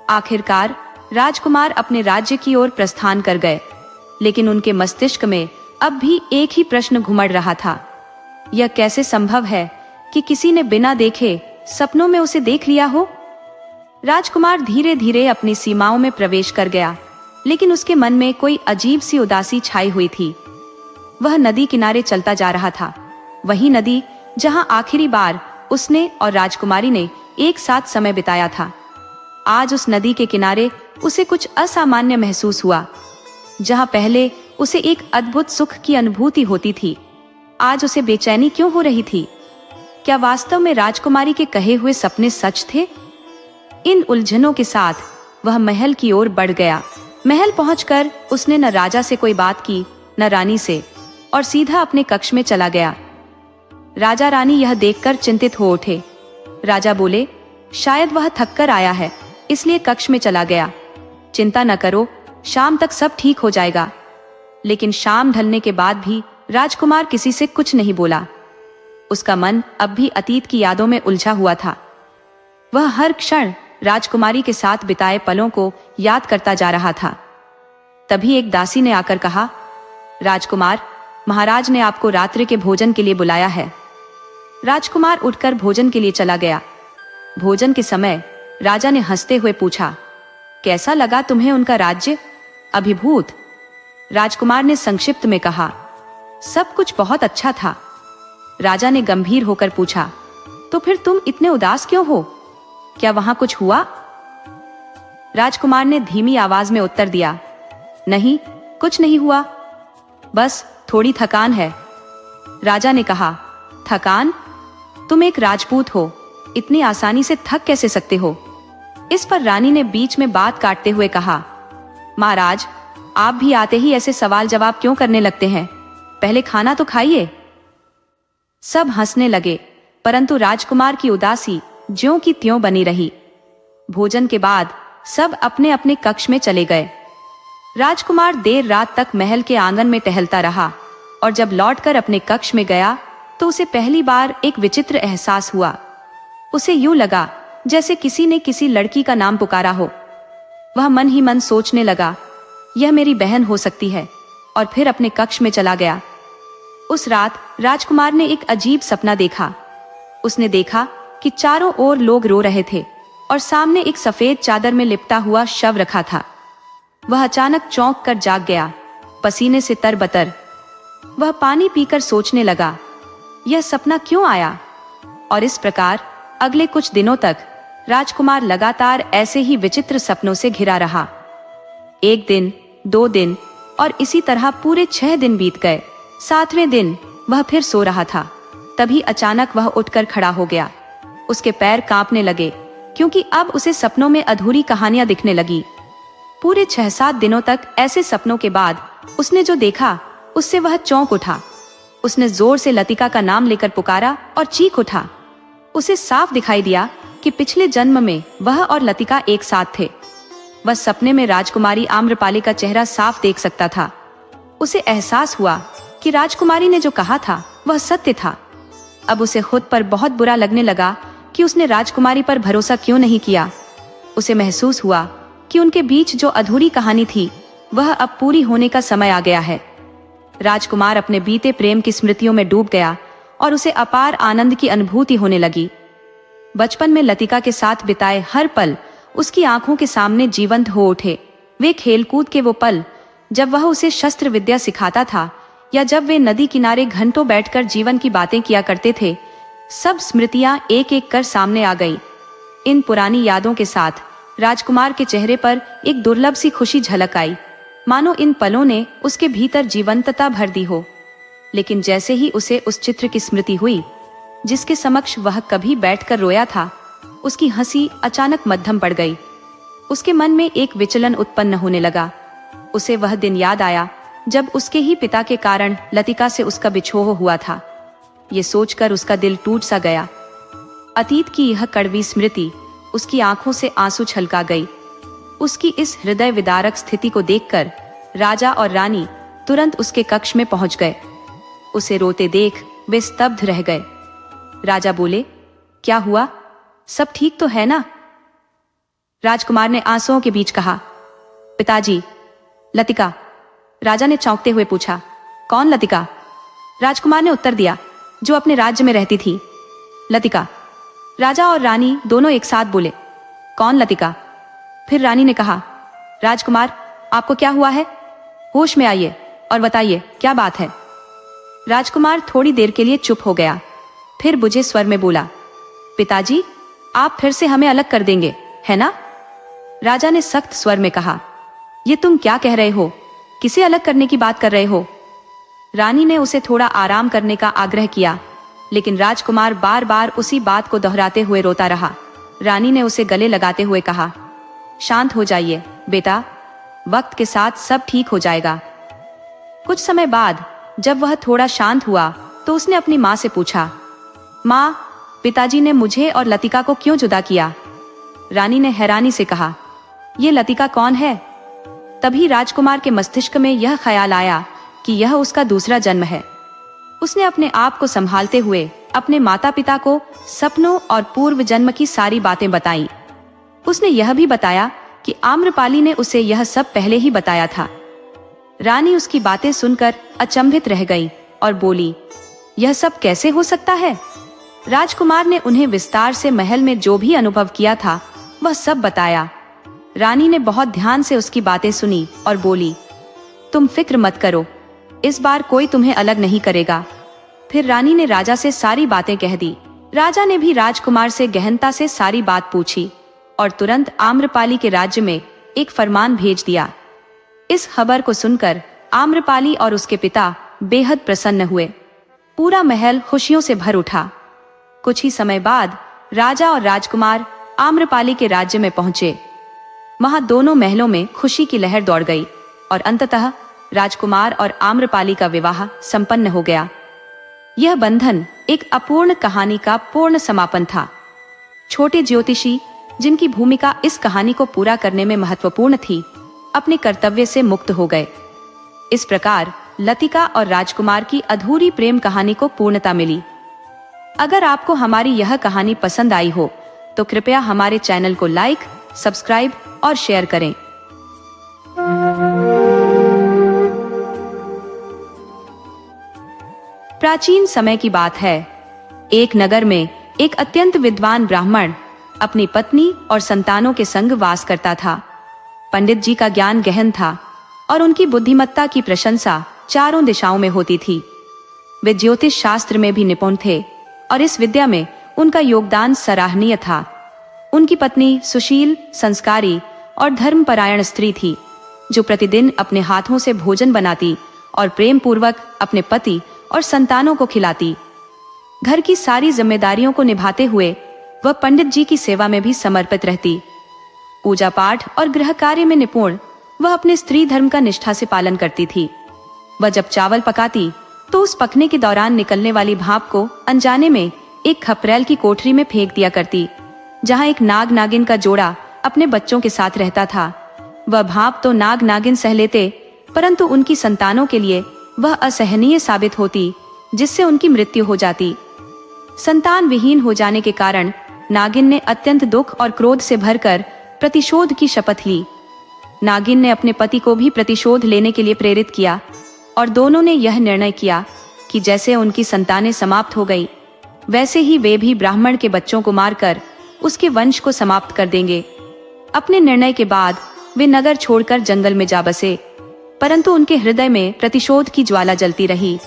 आखिरकार राजकुमार अपने राज्य की ओर प्रस्थान कर गए, लेकिन उनके मस्तिष्क में अब भी एक ही प्रश्न घुमड़ रहा था। यह कैसे संभव है कि किसी ने बिना देखे सपनों में उसे देख लिया हो? राजकुमार धीरे धीरे अपनी सीमाओं में प्रवेश कर गया, लेकिन उसके मन में कोई अजीब सी उदासी छाई हुई थी। वह नदी किनारे चलता जा रहा था, वही नदी जहां आखिरी बार उसने और राजकुमारी ने एक साथ समय बिताया था। आज उस नदी के किनारे उसे कुछ असामान्य महसूस हुआ। जहां पहले उसे एक अद्भुत सुख की अनुभूति होती थी, आज उसे बेचैनी क्यों हो रही थी? क्या वास्तव में राजकुमारी के कहे हुए सपने सच थे? इन उलझनों के साथ वह महल की ओर बढ़ गया। महल पहुंचकर उसने न राजा से कोई बात की, न रानी से, और सीधा अपने कक्ष में चला गया। राजा रानी यह देखकर चिंतित हो उठे। राजा बोले, शायद वह थक कर आया है, इसलिए कक्ष में चला गया। चिंता न करो, शाम तक सब ठीक हो जाएगा। लेकिन शाम ढलने के बाद भी राजकुमार किसी से कुछ नहीं बोला। उसका मन अब भी अतीत की यादों में उलझा हुआ था। वह हर क्षण राजकुमारी के साथ बिताए पलों को याद करता जा रहा था। तभी एक दासी ने आकर कहा, राजकुमार, महाराज ने आपको रात्रि के भोजन के लिए बुलाया है। राजकुमार उठकर भोजन के लिए चला गया। भोजन के समय राजा ने हंसते हुए पूछा, कैसा लगा तुम्हें उनका राज्य? अभिभूत। राजकुमार ने संक्षिप्त में कहा, सब कुछ बहुत अच्छा था। राजा ने गंभीर होकर पूछा, तो फिर तुम इतने उदास क्यों हो? क्या वहां कुछ हुआ? राजकुमार ने धीमी आवाज में उत्तर दिया, नहीं, कुछ नहीं हुआ, बस थोड़ी थकान है। राजा ने कहा, थकान? तुम एक राजपूत हो, इतनी आसानी से थक कैसे सकते हो? इस पर रानी ने बीच में बात काटते हुए कहा, महाराज, आप भी आते ही ऐसे सवाल जवाब क्यों करने लगते हैं? पहले खाना तो खाइए। सब हंसने लगे, परंतु राजकुमार की उदासी ज्यों की त्यों बनी रही। भोजन के बाद सब अपने अपने कक्ष में चले गए। राजकुमार देर रात तक महल के आंगन में टहलता रहा और जब लौटकर अपने कक्ष में गया तो उसे पहली बार एक विचित्र एहसास हुआ। उसे यूं लगा जैसे किसी ने किसी लड़की का नाम पुकारा हो। वह मन ही मन सोचने लगा, यह मेरी बहन हो सकती है, और फिर अपने कक्ष में चला गया। उस रात राजकुमार ने एक अजीब सपना देखा। उसने देखा कि चारों ओर लोग रो रहे थे और सामने एक सफेद चादर में लिपटा हुआ शव रखा था। वह अचानक चौंक कर जाग गया, पसीने से तरबतर। वह पानी पीकर सोचने लगा, यह सपना क्यों आया? और इस प्रकार अगले कुछ दिनों तक राजकुमार लगातार ऐसे ही विचित्र सपनों से घिरा रहा। एक दिन, 2 दिन और इसी तरह पूरे 6 दिन बीत गए। 7वें दिन वह फिर सो रहा था। तभी अचानक वह उठकर खड़ा हो गया। उसके पैर कांपने लगे क्योंकि अब उसे सपनों में अधूरी कहानियां दिखने लगी। पूरे 6-7 दिनों तक ऐसे सपनों के बाद उसने जो देखा उससे वह चौंक उठा। उसने जोर से लतिका का नाम लेकर पुकारा और चीख उठा। उसे साफ दिखाई दिया कि पिछले जन्म में वह और लतिका एक साथ थे। वह सपने में राजकुमारी आम्रपाली का चेहरा साफ देख सकता था। उसे एहसास हुआ कि राजकुमारी ने जो कहा था वह सत्य था। अब उसे खुद पर बहुत बुरा लगने लगा कि उसने राजकुमारी पर भरोसा क्यों नहीं किया। उसे महसूस हुआ कि उनके बीच जो अधूरी कहानी थी वह अब पूरी होने का समय आ गया है। राजकुमार अपने बीते प्रेम की स्मृतियों में डूब गया और उसे अपार आनंद की अनुभूति होने लगी। बचपन में लतिका के साथ बिताए हर पल उसकी आंखों के सामने जीवंत हो उठे। वे खेलकूद के वो पल जब वह उसे शस्त्र विद्या सिखाता था या जब वे नदी किनारे घंटों बैठकर जीवन की बातें किया करते थे, सब स्मृतियां एक एक कर सामने आ गई। इन पुरानी यादों के साथ राजकुमार के चेहरे पर एक दुर्लभ सी खुशी झलक आई, मानो इन पलों ने उसके भीतर जीवंतता भर दी हो। लेकिन जैसे ही उसे उस चित्र की स्मृति हुई जिसके समक्ष वह कभी बैठकर रोया था, उसकी हंसी अचानक मद्धम पड़ गई। उसके मन में एक विचलन उत्पन्न होने लगा। उसे वह दिन याद आया जब उसके ही पिता के कारण लतिका से उसका बिछोह हुआ था। ये सोचकर उसका दिल टूट सा गया। अतीत की यह कड़वी स्मृति उसकी आंखों से आंसू छलका गई। उसकी इस हृदय विदारक स्थिति को देखकर राजा और रानी तुरंत उसके कक्ष में पहुंच गए। उसे रोते देख वे स्तब्ध रह गए। राजा बोले, क्या हुआ? सब ठीक तो है ना? राजकुमार ने आंसुओं के बीच कहा, पिताजी, लतिका। राजा ने चौंकते हुए पूछा, कौन लतिका? राजकुमार ने उत्तर दिया, जो अपने राज्य में रहती थी, लतिका। राजा और रानी दोनों एक साथ बोले, कौन लतिका? फिर रानी ने कहा, राजकुमार, आपको क्या हुआ है? होश में आइए और बताइए क्या बात है। राजकुमार थोड़ी देर के लिए चुप हो गया, फिर बुझे स्वर में बोला, पिताजी, आप फिर से हमें अलग कर देंगे, है ना? राजा ने सख्त स्वर में कहा, ये तुम क्या कह रहे हो? किसे अलग करने की बात कर रहे हो? रानी ने उसे थोड़ा आराम करने का आग्रह किया, लेकिन राजकुमार बार बार उसी बात को दोहराते हुए रोता रहा। रानी ने उसे गले लगाते हुए कहा, शांत हो जाइए बेटा, वक्त के साथ सब ठीक हो जाएगा। कुछ समय बाद जब वह थोड़ा शांत हुआ तो उसने अपनी माँ से पूछा, माँ, पिताजी ने मुझे और लतिका को क्यों जुदा किया? रानी ने हैरानी से कहा, ये लतिका कौन है? तभी राजकुमार के मस्तिष्क में यह ख्याल आया कि यह उसका दूसरा जन्म है। उसने अपने आप को संभालते हुए अपने माता पिता को सपनों और पूर्व जन्म की सारी बातें बताईं। उसने यह भी बताया कि आम्रपाली ने उसे यह सब पहले ही बताया था, रानी उसकी बातें सुनकर अचंभित रह गई और बोली, यह सब कैसे हो सकता है? राजकुमार ने उन्हें विस्तार से महल में जो भी अनुभव किया था वह सब बताया। रानी ने बहुत ध्यान से उसकी बातें सुनी और बोली, तुम फिक्र मत करो, इस बार कोई तुम्हें अलग नहीं करेगा। फिर रानी ने राजा से सारी बातें कह दी। राजा ने भी राजकुमार से गहनता से सारी बात पूछी और तुरंत आम्रपाली के राज्य में एक फरमान भेज दिया। इस खबर को सुनकर आम्रपाली और उसके पिता बेहद प्रसन्न हुए। पूरा महल खुशियों से भर उठा। कुछ ही समय बाद राजा और राजकुमार आम्रपाली के राज्य में पहुंचे। वहां दोनों महलों में खुशी की लहर दौड़ गई और अंततः राजकुमार और आम्रपाली का विवाह संपन्न हो गया। यह बंधन एक अपूर्ण कहानी का पूर्ण समापन था। छोटे ज्योतिषी, जिनकी भूमिका इस कहानी को पूरा करने में महत्वपूर्ण थी, अपने कर्तव्य से मुक्त हो गए। इस प्रकार लतिका और राजकुमार की अधूरी प्रेम कहानी को पूर्णता मिली। अगर आपको हमारी यह कहानी पसंद आई हो तो कृपया हमारे चैनल को लाइक, सब्सक्राइब और शेयर करें। प्राचीन समय की बात है। एक नगर में एक अत्यंत विद्वान ब्राह्मण अपनी पत्नी और संतानों के संग वास करता था। पंडित जी का ज्ञान गहन था और उनकी बुद्धिमत्ता की प्रशंसा चारों दिशाओं में होती थी। वे ज्योतिष शास्त्र में भी निपुण थे और इस विद्या में उनका योगदान सराहनीय था। उनकी पत्नी सुशील, संस्कारी और धर्मपरायण स्त्री थी, जो प्रतिदिन अपने हाथों से भोजन बनाती और प्रेम पूर्वक अपने पति और संतानों को खिलाती। घर की सारी जिम्मेदारियों को निभाते हुए वह पंडित जी की सेवा में भी समर्पित रहती। पूजा पाठ और गृह कार्य में निपुण वह अपने स्त्री धर्म का निष्ठा से पालन करती थी। वह जब चावल पकाती तो उस पकने के दौरान निकलने वाली भाप को अनजाने में एक खपरेल की कोठरी में फेंक दिया करती, जहां एक नाग नागिन का जोड़ा अपने बच्चों के साथ रहता था। वह भाप तो नाग नागिन सह लेते, परंतु उनकी संतानों के लिए वह असहनीय साबित होती, जिससे उनकी मृत्यु हो जाती। संतान विहीन हो जाने के कारण नागिन ने अत्यंत दुख और क्रोध से भरकर प्रतिशोध की शपथ ली। नागिन ने अपने पति को भी प्रतिशोध लेने के लिए प्रेरित किया और दोनों ने यह निर्णय किया कि जैसे उनकी संतानें समाप्त हो गई, वैसे ही वे भी ब्राह्मण के बच्चों को मारकर उसके वंश को समाप्त कर देंगे। अपने निर्णय के बाद वे नगर छोड़कर जंगल में जा बसे, परंतु उनके हृदय में प्रतिशोध की ज्वाला जलती रही।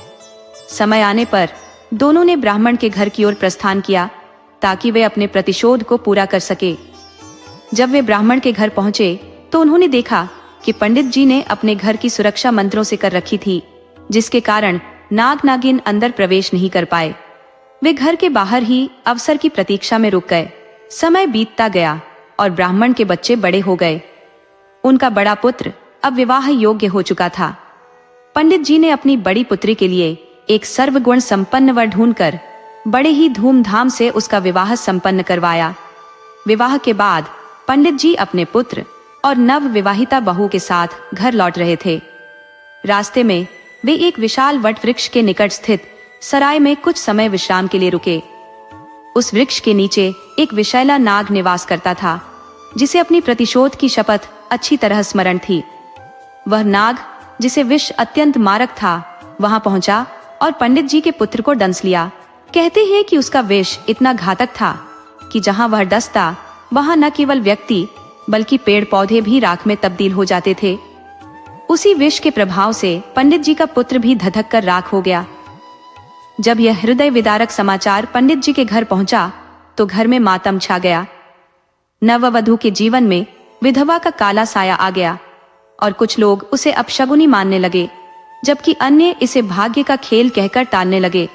समय आने पर दोनों ने ब्राह्मण के घर की ओर प्रस्थान किया ताकि वे अपने प्रतिशोध को पूरा कर सके। जब वे ब्राह्मण के घर पहुंचे तो उन्होंने देखा कि पंडित जी ने अपने घर की सुरक्षा मंत्रों से कर रखी थी, जिसके कारण नाग नागिन अंदर प्रवेश नहीं कर पाए। वे घर के बाहर ही अवसर की प्रतीक्षा में रुक गए। समय बीतता गया और ब्राह्मण के बच्चे बड़े हो गए। उनका बड़ा पुत्र अब विवाह योग्य हो चुका था। पंडित जी ने अपनी बड़ी पुत्री के लिए एक सर्वगुण संपन्न वर ढूंढकर बड़े ही धूमधाम से उसका विवाह संपन्न करवाया। विवाह के बाद पंडित जी अपने पुत्र और नव विवाहिता बहू के साथ घर लौट रहे थे। रास्ते में वे एक विशाल वट वृक्ष के निकट स्थित सराय में कुछ समय विश्राम के लिए रुके। उस वृक्ष के नीचे एक विषैला नाग निवास करता था, जिसे अपनी प्रतिशोध की शपथ अच्छी तरह स्मरण थी। वह नाग, जिसे विष अत्यंत मारक था, वहां पहुंचा और पंडित जी के पुत्र को डंस लिया। कहते हैं कि उसका विष इतना घातक था कि जहां वह डसता वहां न केवल व्यक्ति बल्कि पेड़ पौधे भी राख में तब्दील हो जाते थे। उसी विष के प्रभाव से पंडित जी का पुत्र भी धधक कर राख हो गया। जब यह हृदय विदारक समाचार पंडित जी के घर पहुंचा तो घर में मातम छा गया। नववधू के जीवन में विधवा का काला साया आ गया और कुछ लोग उसे अपशगुनी मानने लगे, जबकि अन्य इसे भाग्य का खेल कहकर टालने लगे।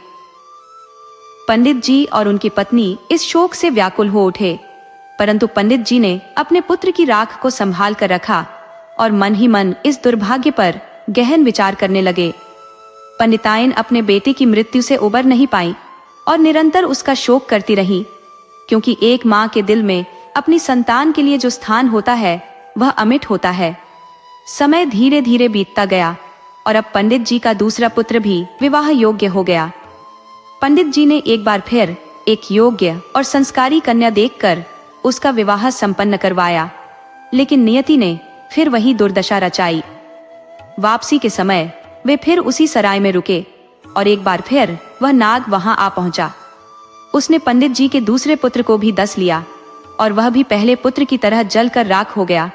पंडित जी और उनकी पत्नी इस शोक से व्याकुल हो उठे, परंतु पंडित जी ने अपने पुत्र की राख को संभाल कर रखा और मन ही मन इस दुर्भाग्य पर गहन विचार करने लगे। पंडिताइन अपने बेटे की मृत्यु से उबर नहीं पाई और निरंतर उसका शोक करती रही, क्योंकि एक माँ के दिल में अपनी संतान के लिए जो स्थान होता है वह अमिट होता है। समय धीरे धीरे बीतता गया और अब पंडित जी का दूसरा पुत्र भी विवाह योग्य हो गया। पंडित जी ने एक बार फिर एक योग्य और संस्कारी कन्या देखकर उसका विवाह संपन्न करवाया, लेकिन नियति ने फिर वही दुर्दशा रचाई। वापसी के समय वे फिर उसी सराय में रुके और एक बार फिर वह नाग वहां आ पहुंचा। उसने पंडित जी के दूसरे पुत्र को भी डस लिया और वह भी पहले पुत्र की तरह जलकर राख हो गया।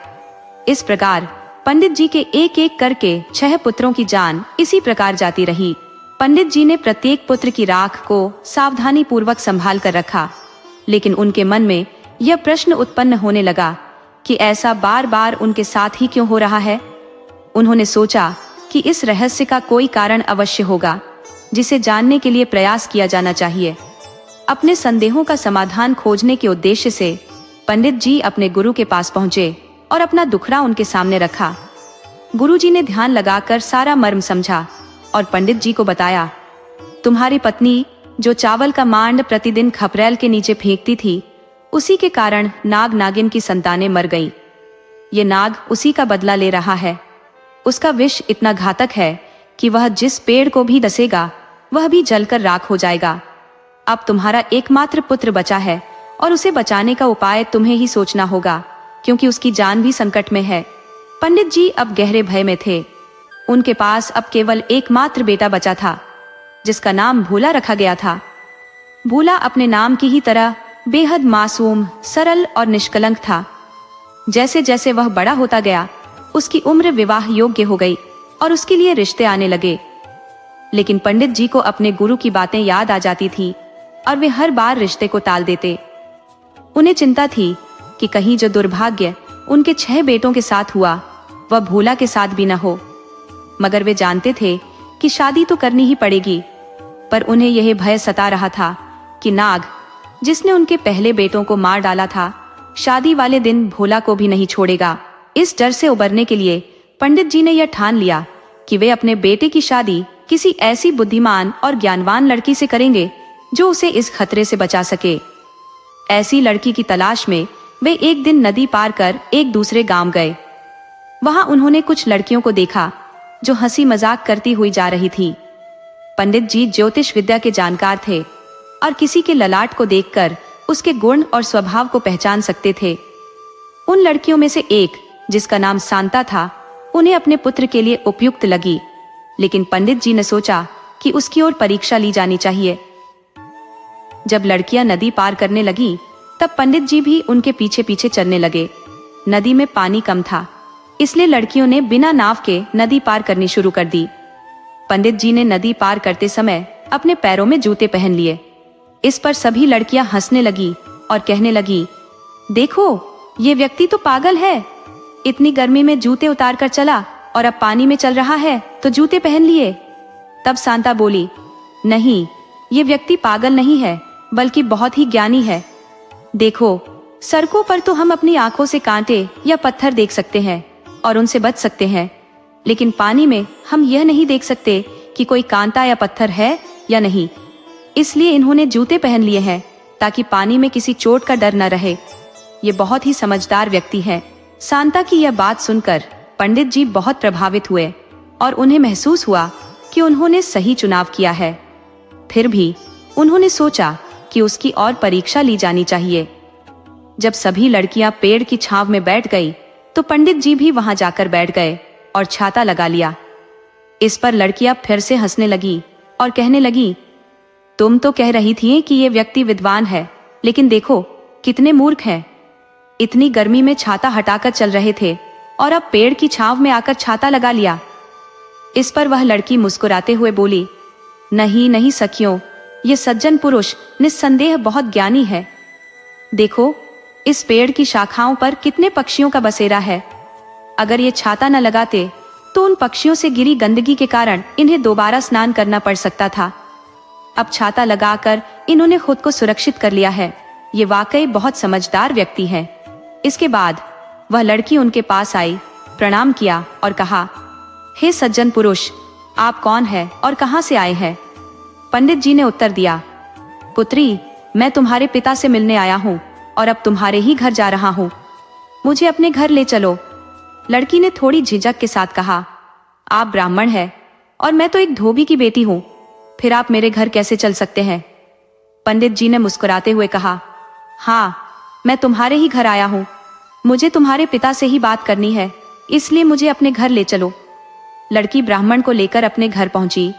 इस प्रकार पंडित जी के एक एक करके 6 पुत्रों की जान इसी प्रकार जाती रही। पंडित जी ने प्रत्येक पुत्र की राख को सावधानी पूर्वक संभाल कर रखा, लेकिन उनके मन में यह प्रश्न उत्पन्न होने लगा कि ऐसा बार बार उनके साथ ही क्यों हो रहा है। उन्होंने सोचा कि इस रहस्य का कोई कारण अवश्य होगा जिसे जानने के लिए प्रयास किया जाना चाहिए। अपने संदेहों का समाधान खोजने के उद्देश्य से पंडित जी अपने गुरु के पास पहुंचे और अपना दुखड़ा उनके सामने रखा। गुरुजी ने ध्यान लगाकर सारा मर्म समझा और पंडित जी को बताया, तुम्हारी पत्नी जो चावल का मांड प्रतिदिन खपरेल के नीचे फेंकती थी, उसी के कारण नाग नागिन की संतानें मर गईं। ये नाग उसी का बदला ले रहा है। उसका विष इतना घातक है कि वह जिस पेड़ को भी डसेगा वह भी जलकर राख हो जाएगा। अब तुम्हारा एकमात्र पुत्र बचा है और उसे बचाने का उपाय तुम्हें ही सोचना होगा, क्योंकि उसकी जान भी संकट में है। पंडित जी अब गहरे भय में थे। उनके पास अब केवल एकमात्र बेटा बचा था, जिसका नाम भोला रखा गया था। भोला अपने नाम की ही तरह बेहद मासूम, सरल और निष्कलंक था। जैसे जैसे वह बड़ा होता गया, उसकी उम्र विवाह योग्य हो गई और उसके लिए रिश्ते आने लगे। लेकिन पंडित जी को अपने गुरु की बातें याद आ जाती थी और वे हर बार रिश्ते को टाल देते। उन्हें चिंता थी कि कहीं जो दुर्भाग्य उनके 6 बेटों के साथ हुआ वह भोला के साथ भी न हो। मगर वे जानते थे कि शादी तो करनी ही पड़ेगी, पर उन्हें यह भय सता रहा था कि नाग, जिसने उनके पहले बेटों को मार डाला था, शादी वाले दिन भोला को भी नहीं छोड़ेगा। इस डर से उबरने के लिए पंडित जी ने यह ठान लिया कि वे अपने बेटे की शादी किसी ऐसी बुद्धिमान और ज्ञानवान लड़की से करेंगे जो उसे इस खतरे से बचा सके। ऐसी लड़की की तलाश में वे एक दिन नदी पार कर एक दूसरे गांव गए। वहां उन्होंने कुछ लड़कियों को देखा जो हंसी मजाक करती हुई जा रही थी। पंडित जी ज्योतिष विद्या के जानकार थे और किसी के ललाट को देखकर उसके गुण और स्वभाव को पहचान सकते थे। उन लड़कियों में से एक, जिसका नाम शांता था, उन्हें अपने पुत्र के लिए उपयुक्त लगी, लेकिन पंडित जी ने सोचा कि उसकी ओर परीक्षा ली जानी चाहिए। जब लड़कियां नदी पार करने लगी, तब पंडित जी भी उनके पीछे पीछे चलने लगे। नदी में पानी कम था, इसलिए लड़कियों ने बिना नाव के नदी पार करनी शुरू कर दी। पंडित जी ने नदी पार करते समय अपने पैरों में जूते पहन लिए। इस पर सभी लड़कियां हंसने लगी और कहने लगी, देखो ये व्यक्ति तो पागल है, इतनी गर्मी में जूते उतार कर चला और अब पानी में चल रहा है तो जूते पहन लिए। तब शांता बोली, नहीं, ये व्यक्ति पागल नहीं है, बल्कि बहुत ही ज्ञानी है। देखो, सड़कों पर तो हम अपनी आंखों से कांटे या पत्थर देख सकते हैं और उनसे बच सकते हैं, लेकिन पानी में हम यह नहीं देख सकते कि कोई कांटा या पत्थर है या नहीं। इसलिए इन्होंने जूते पहन लिए हैं ताकि पानी में किसी चोट का डर न रहे। ये बहुत ही समझदार व्यक्ति है। शांता की यह बात सुनकर पंडित जी बहुत प्रभावित हुए और उन्हें महसूस हुआ कि उन्होंने सही चुनाव किया है। फिर भी उन्होंने सोचा कि उसकी और परीक्षा ली जानी चाहिए। जब सभी लड़कियां पेड़ की छांव में बैठ गई, तो पंडित जी भी वहां जाकर बैठ गए और छाता लगा लिया। इस पर लड़कियां फिर से हंसने लगी और कहने लगी, तुम तो कह रही थी कि ये व्यक्ति विद्वान है, लेकिन देखो कितने मूर्ख हैं। इतनी गर्मी में छाता हटाकर चल रहे थे और अब पेड़ की छांव में आकर छाता लगा लिया। इस पर वह लड़की मुस्कुराते हुए बोली, नहीं नहीं सखियों, ये सज्जन पुरुष निस्संदेह बहुत ज्ञानी है। देखो, इस पेड़ की शाखाओं पर कितने पक्षियों का बसेरा है। अगर ये छाता न लगाते तो उन पक्षियों से गिरी गंदगी के कारण इन्हें दोबारा स्नान करना पड़ सकता था। अब छाता लगाकर इन्होंने खुद को सुरक्षित कर लिया है। ये वाकई बहुत समझदार व्यक्ति है। इसके बाद वह लड़की उनके पास आई, प्रणाम किया और कहा, हे सज्जन पुरुष, आप कौन है और कहां से आए हैं? पंडित जी ने उत्तर दिया, पुत्री, मैं तुम्हारे पिता से मिलने आया हूँ और अब तुम्हारे ही घर जा रहा हूँ। मुझे अपने घर ले चलो। लड़की ने थोड़ी झिझक के साथ कहा, आप ब्राह्मण हैं और मैं तो एक धोबी की बेटी हूँ, फिर आप मेरे घर कैसे चल सकते हैं? पंडित जी ने मुस्कुराते हुए कहा, हाँ, मैं तुम्हारे ही घर आया हूँ। मुझे तुम्हारे पिता से ही बात करनी है, इसलिए मुझे अपने घर ले चलो। लड़की ब्राह्मण को लेकर अपने घर पहुंची।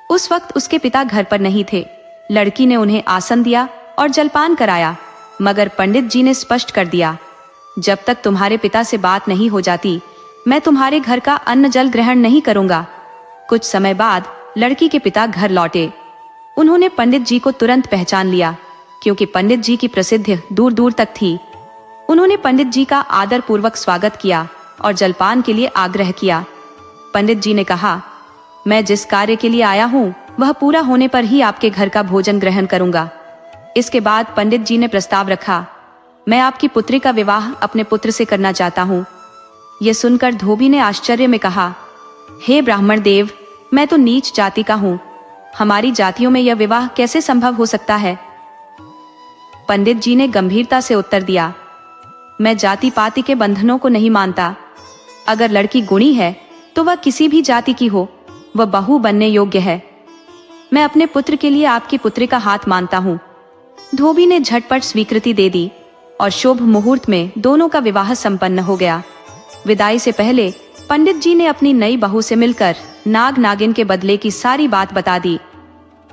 उस वक्त उसके पिता घर पर नहीं थे। लड़की ने उन्हें आसन दिया और जलपान कराया, मगर पंडित जी ने स्पष्ट कर दिया, जब तक तुम्हारे पिता से बात नहीं हो जाती, मैं तुम्हारे घर का अन्न जल ग्रहण नहीं करूंगा। कुछ समय बाद लड़की के पिता घर लौटे। उन्होंने पंडित जी को तुरंत पहचान लिया, क्योंकि पंडित जी की प्रसिद्धि दूर दूर तक थी। उन्होंने पंडित जी का आदर पूर्वक स्वागत किया और जलपान के लिए आग्रह किया। पंडित जी ने कहा, मैं जिस कार्य के लिए आया हूँ वह पूरा होने पर ही आपके घर का भोजन ग्रहण करूंगा। इसके बाद पंडित जी ने प्रस्ताव रखा, मैं आपकी पुत्री का विवाह अपने पुत्र से करना चाहता हूँ। यह सुनकर धोबी ने आश्चर्य में कहा, हे ब्राह्मण देव, मैं तो नीच जाति का हूँ, हमारी जातियों में यह विवाह कैसे संभव हो सकता है? पंडित जी ने गंभीरता से उत्तर दिया, मैं जाति पाति के बंधनों को नहीं मानता। अगर लड़की गुणी है तो वह किसी भी जाति की हो, वह बहू बनने योग्य है। मैं अपने पुत्र के लिए आपकी पुत्री का हाथ मानता हूँ। धोबी ने झटपट स्वीकृति दे दी और शुभ मुहूर्त में दोनों का विवाह संपन्न हो गया। विदाई से पहले पंडित जी ने अपनी नई बहू से मिलकर नाग नागिन के बदले की सारी बात बता दी।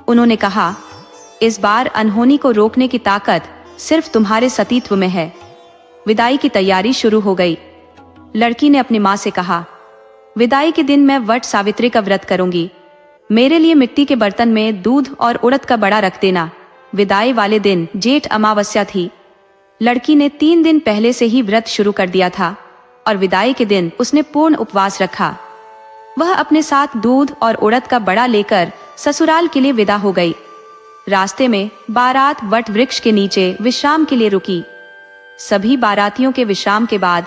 उन्होंने कहा, इस बार अनहोनी को रोकने की ताकत सिर्फ तुम्हारे सतीत्व में है। विदाई की तैयारी शुरू हो गई। लड़की ने अपनी माँ से कहा, विदाई के दिन मैं वट सावित्री का व्रत करूंगी। मेरे लिए मिट्टी के बर्तन में दूध और उड़द का बड़ा रख देना। विदाई वाले दिन जेठ अमावस्या थी। लड़की ने 3 दिन पहले से ही व्रत शुरू कर दिया था और विदाई के दिन उसने पूर्ण उपवास रखा। वह अपने साथ दूध और उड़द का बड़ा लेकर ससुराल के लिए विदा हो गई। रास्ते में बारात वट वृक्ष के नीचे विश्राम के लिए रुकी। सभी बारातियों के विश्राम के बाद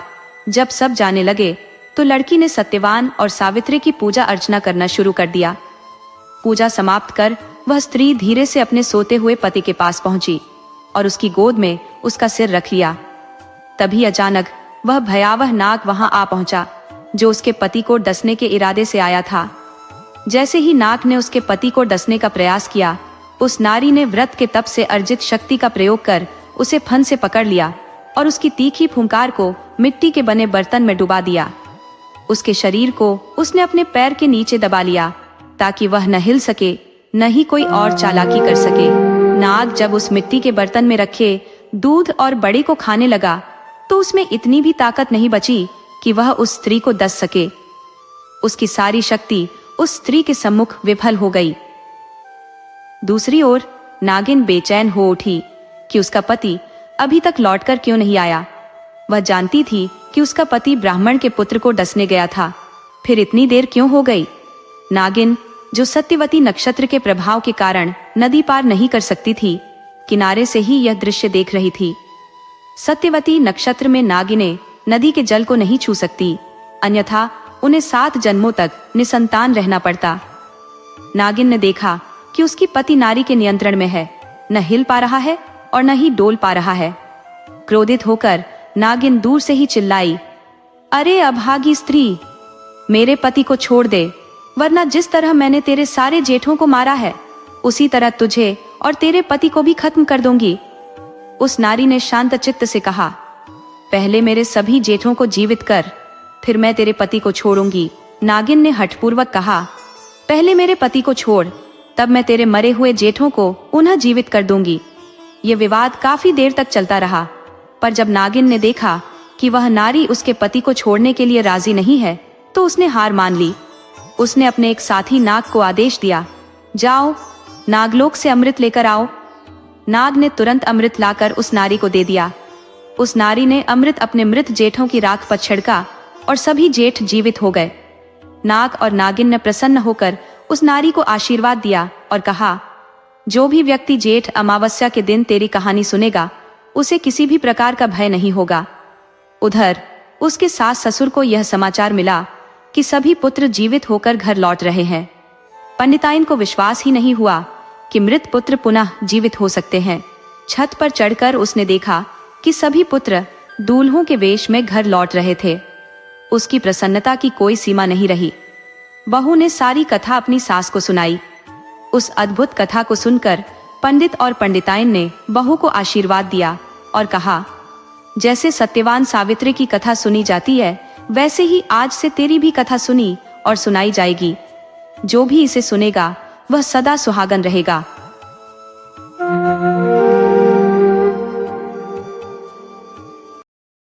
जब सब जाने लगे तो लड़की ने सत्यवान और सावित्री की पूजा अर्चना करना शुरू कर दिया। पूजा समाप्त कर वह स्त्री धीरे से अपने सोते हुए पति के पास पहुंची और उसकी गोद में उसका सिर रख लिया। तभी अचानक वह भयावह नाग वहां आ पहुंचा, जो उसके पति को डसने के इरादे से आया था। जैसे ही नाग ने उसके पति को डसने का प्रयास किया, उस नारी ने व्रत के तप से अर्जित शक्ति का प्रयोग कर उसे फन से पकड़ लिया और उसकी तीखी फुंकार को मिट्टी के बने बर्तन में डुबा दिया। उसके शरीर को उसने अपने पैर के नीचे दबा लिया ताकि वह न हिल सके, न ही कोई और चालाकी कर सके। नाग जब उस मिट्टी के बर्तन में रखे दूध और बड़े को खाने लगा तो उसमें इतनी भी ताकत नहीं बची कि वह उस स्त्री को डस सके। उसकी सारी शक्ति उस स्त्री के सम्मुख विफल हो गई। दूसरी ओर नागिन बेचैन हो उठी कि उसका पति अभी तक लौटकर क्यों नहीं आया। वह जानती थी कि उसका पति ब्राह्मण के पुत्र को डसने गया था, फिर इतनी देर क्यों हो गई। नागिन, जो सत्यवती नक्षत्र के प्रभाव के कारण नदी पार नहीं कर सकती थी, किनारे से ही यह दृश्य देख रही थी। सत्यवती नक्षत्र में नागिनें नदी के जल को नहीं छू सकती, अन्यथा उन्हें 7 जन्मों तक निसंतान रहना पड़ता। नागिन ने देखा कि उसकी पति नारी के नियंत्रण में है, न हिल पा रहा है और न ही डोल पा रहा है। क्रोधित होकर नागिन दूर से ही चिल्लाई, अरे अभागी स्त्री, मेरे पति को छोड़ दे, वरना जिस तरह मैंने तेरे सारे जेठों को मारा है उसी तरह तुझे और तेरे पति को भी खत्म कर दूंगी। उस नारी ने शांत चित्त से कहा, पहले मेरे सभी जेठों को जीवित कर, फिर मैं तेरे पति को छोड़ूंगी। नागिन ने हठपूर्वक कहा, पहले मेरे पति को छोड़, तब मैं तेरे मरे हुए जेठों को पुनः जीवित कर दूंगी। ये विवाद काफी देर तक चलता रहा, पर जब नागिन ने देखा कि वह नारी उसके पति को छोड़ने के लिए राजी नहीं है तो उसने हार मान ली। उसने अपने एक साथी नाग को आदेश दिया, जाओ नागलोक से अमृत लेकर आओ। नाग ने तुरंत अमृत लाकर उस नारी को दे दिया। उस नारी ने अमृत अपने मृत जेठों की राख पर छिड़का और सभी जेठ जीवित हो गए। नाग और नागिन ने प्रसन्न होकर उस नारी को आशीर्वाद दिया और कहा, जो भी व्यक्ति जेठ अमावस्या के दिन तेरी कहानी सुनेगा उसे किसी भी प्रकार का भय नहीं होगा। उधर उसके सास ससुर को यह समाचार मिला कि सभी पुत्र जीवित होकर घर लौट रहे हैं। पंडिताइन को विश्वास ही नहीं हुआ कि मृत पुत्र पुनः जीवित हो सकते हैं। छत पर चढ़कर उसने देखा कि सभी पुत्र दूल्हों के वेश में घर लौट रहे थे। उसकी प्रसन्नता की कोई सीमा नहीं रही। बहू ने सारी कथा अपनी सास को सुनाई। उस अद्भुत कथा को सुनकर पंडित और पंडिताइन ने बहू को आशीर्वाद दिया और कहा, जैसे सत्यवान सावित्री की कथा सुनी जाती है, वैसे ही आज से तेरी भी कथा सुनी और सुनाई जाएगी। जो भी इसे सुनेगा वह सदा सुहागन रहेगा।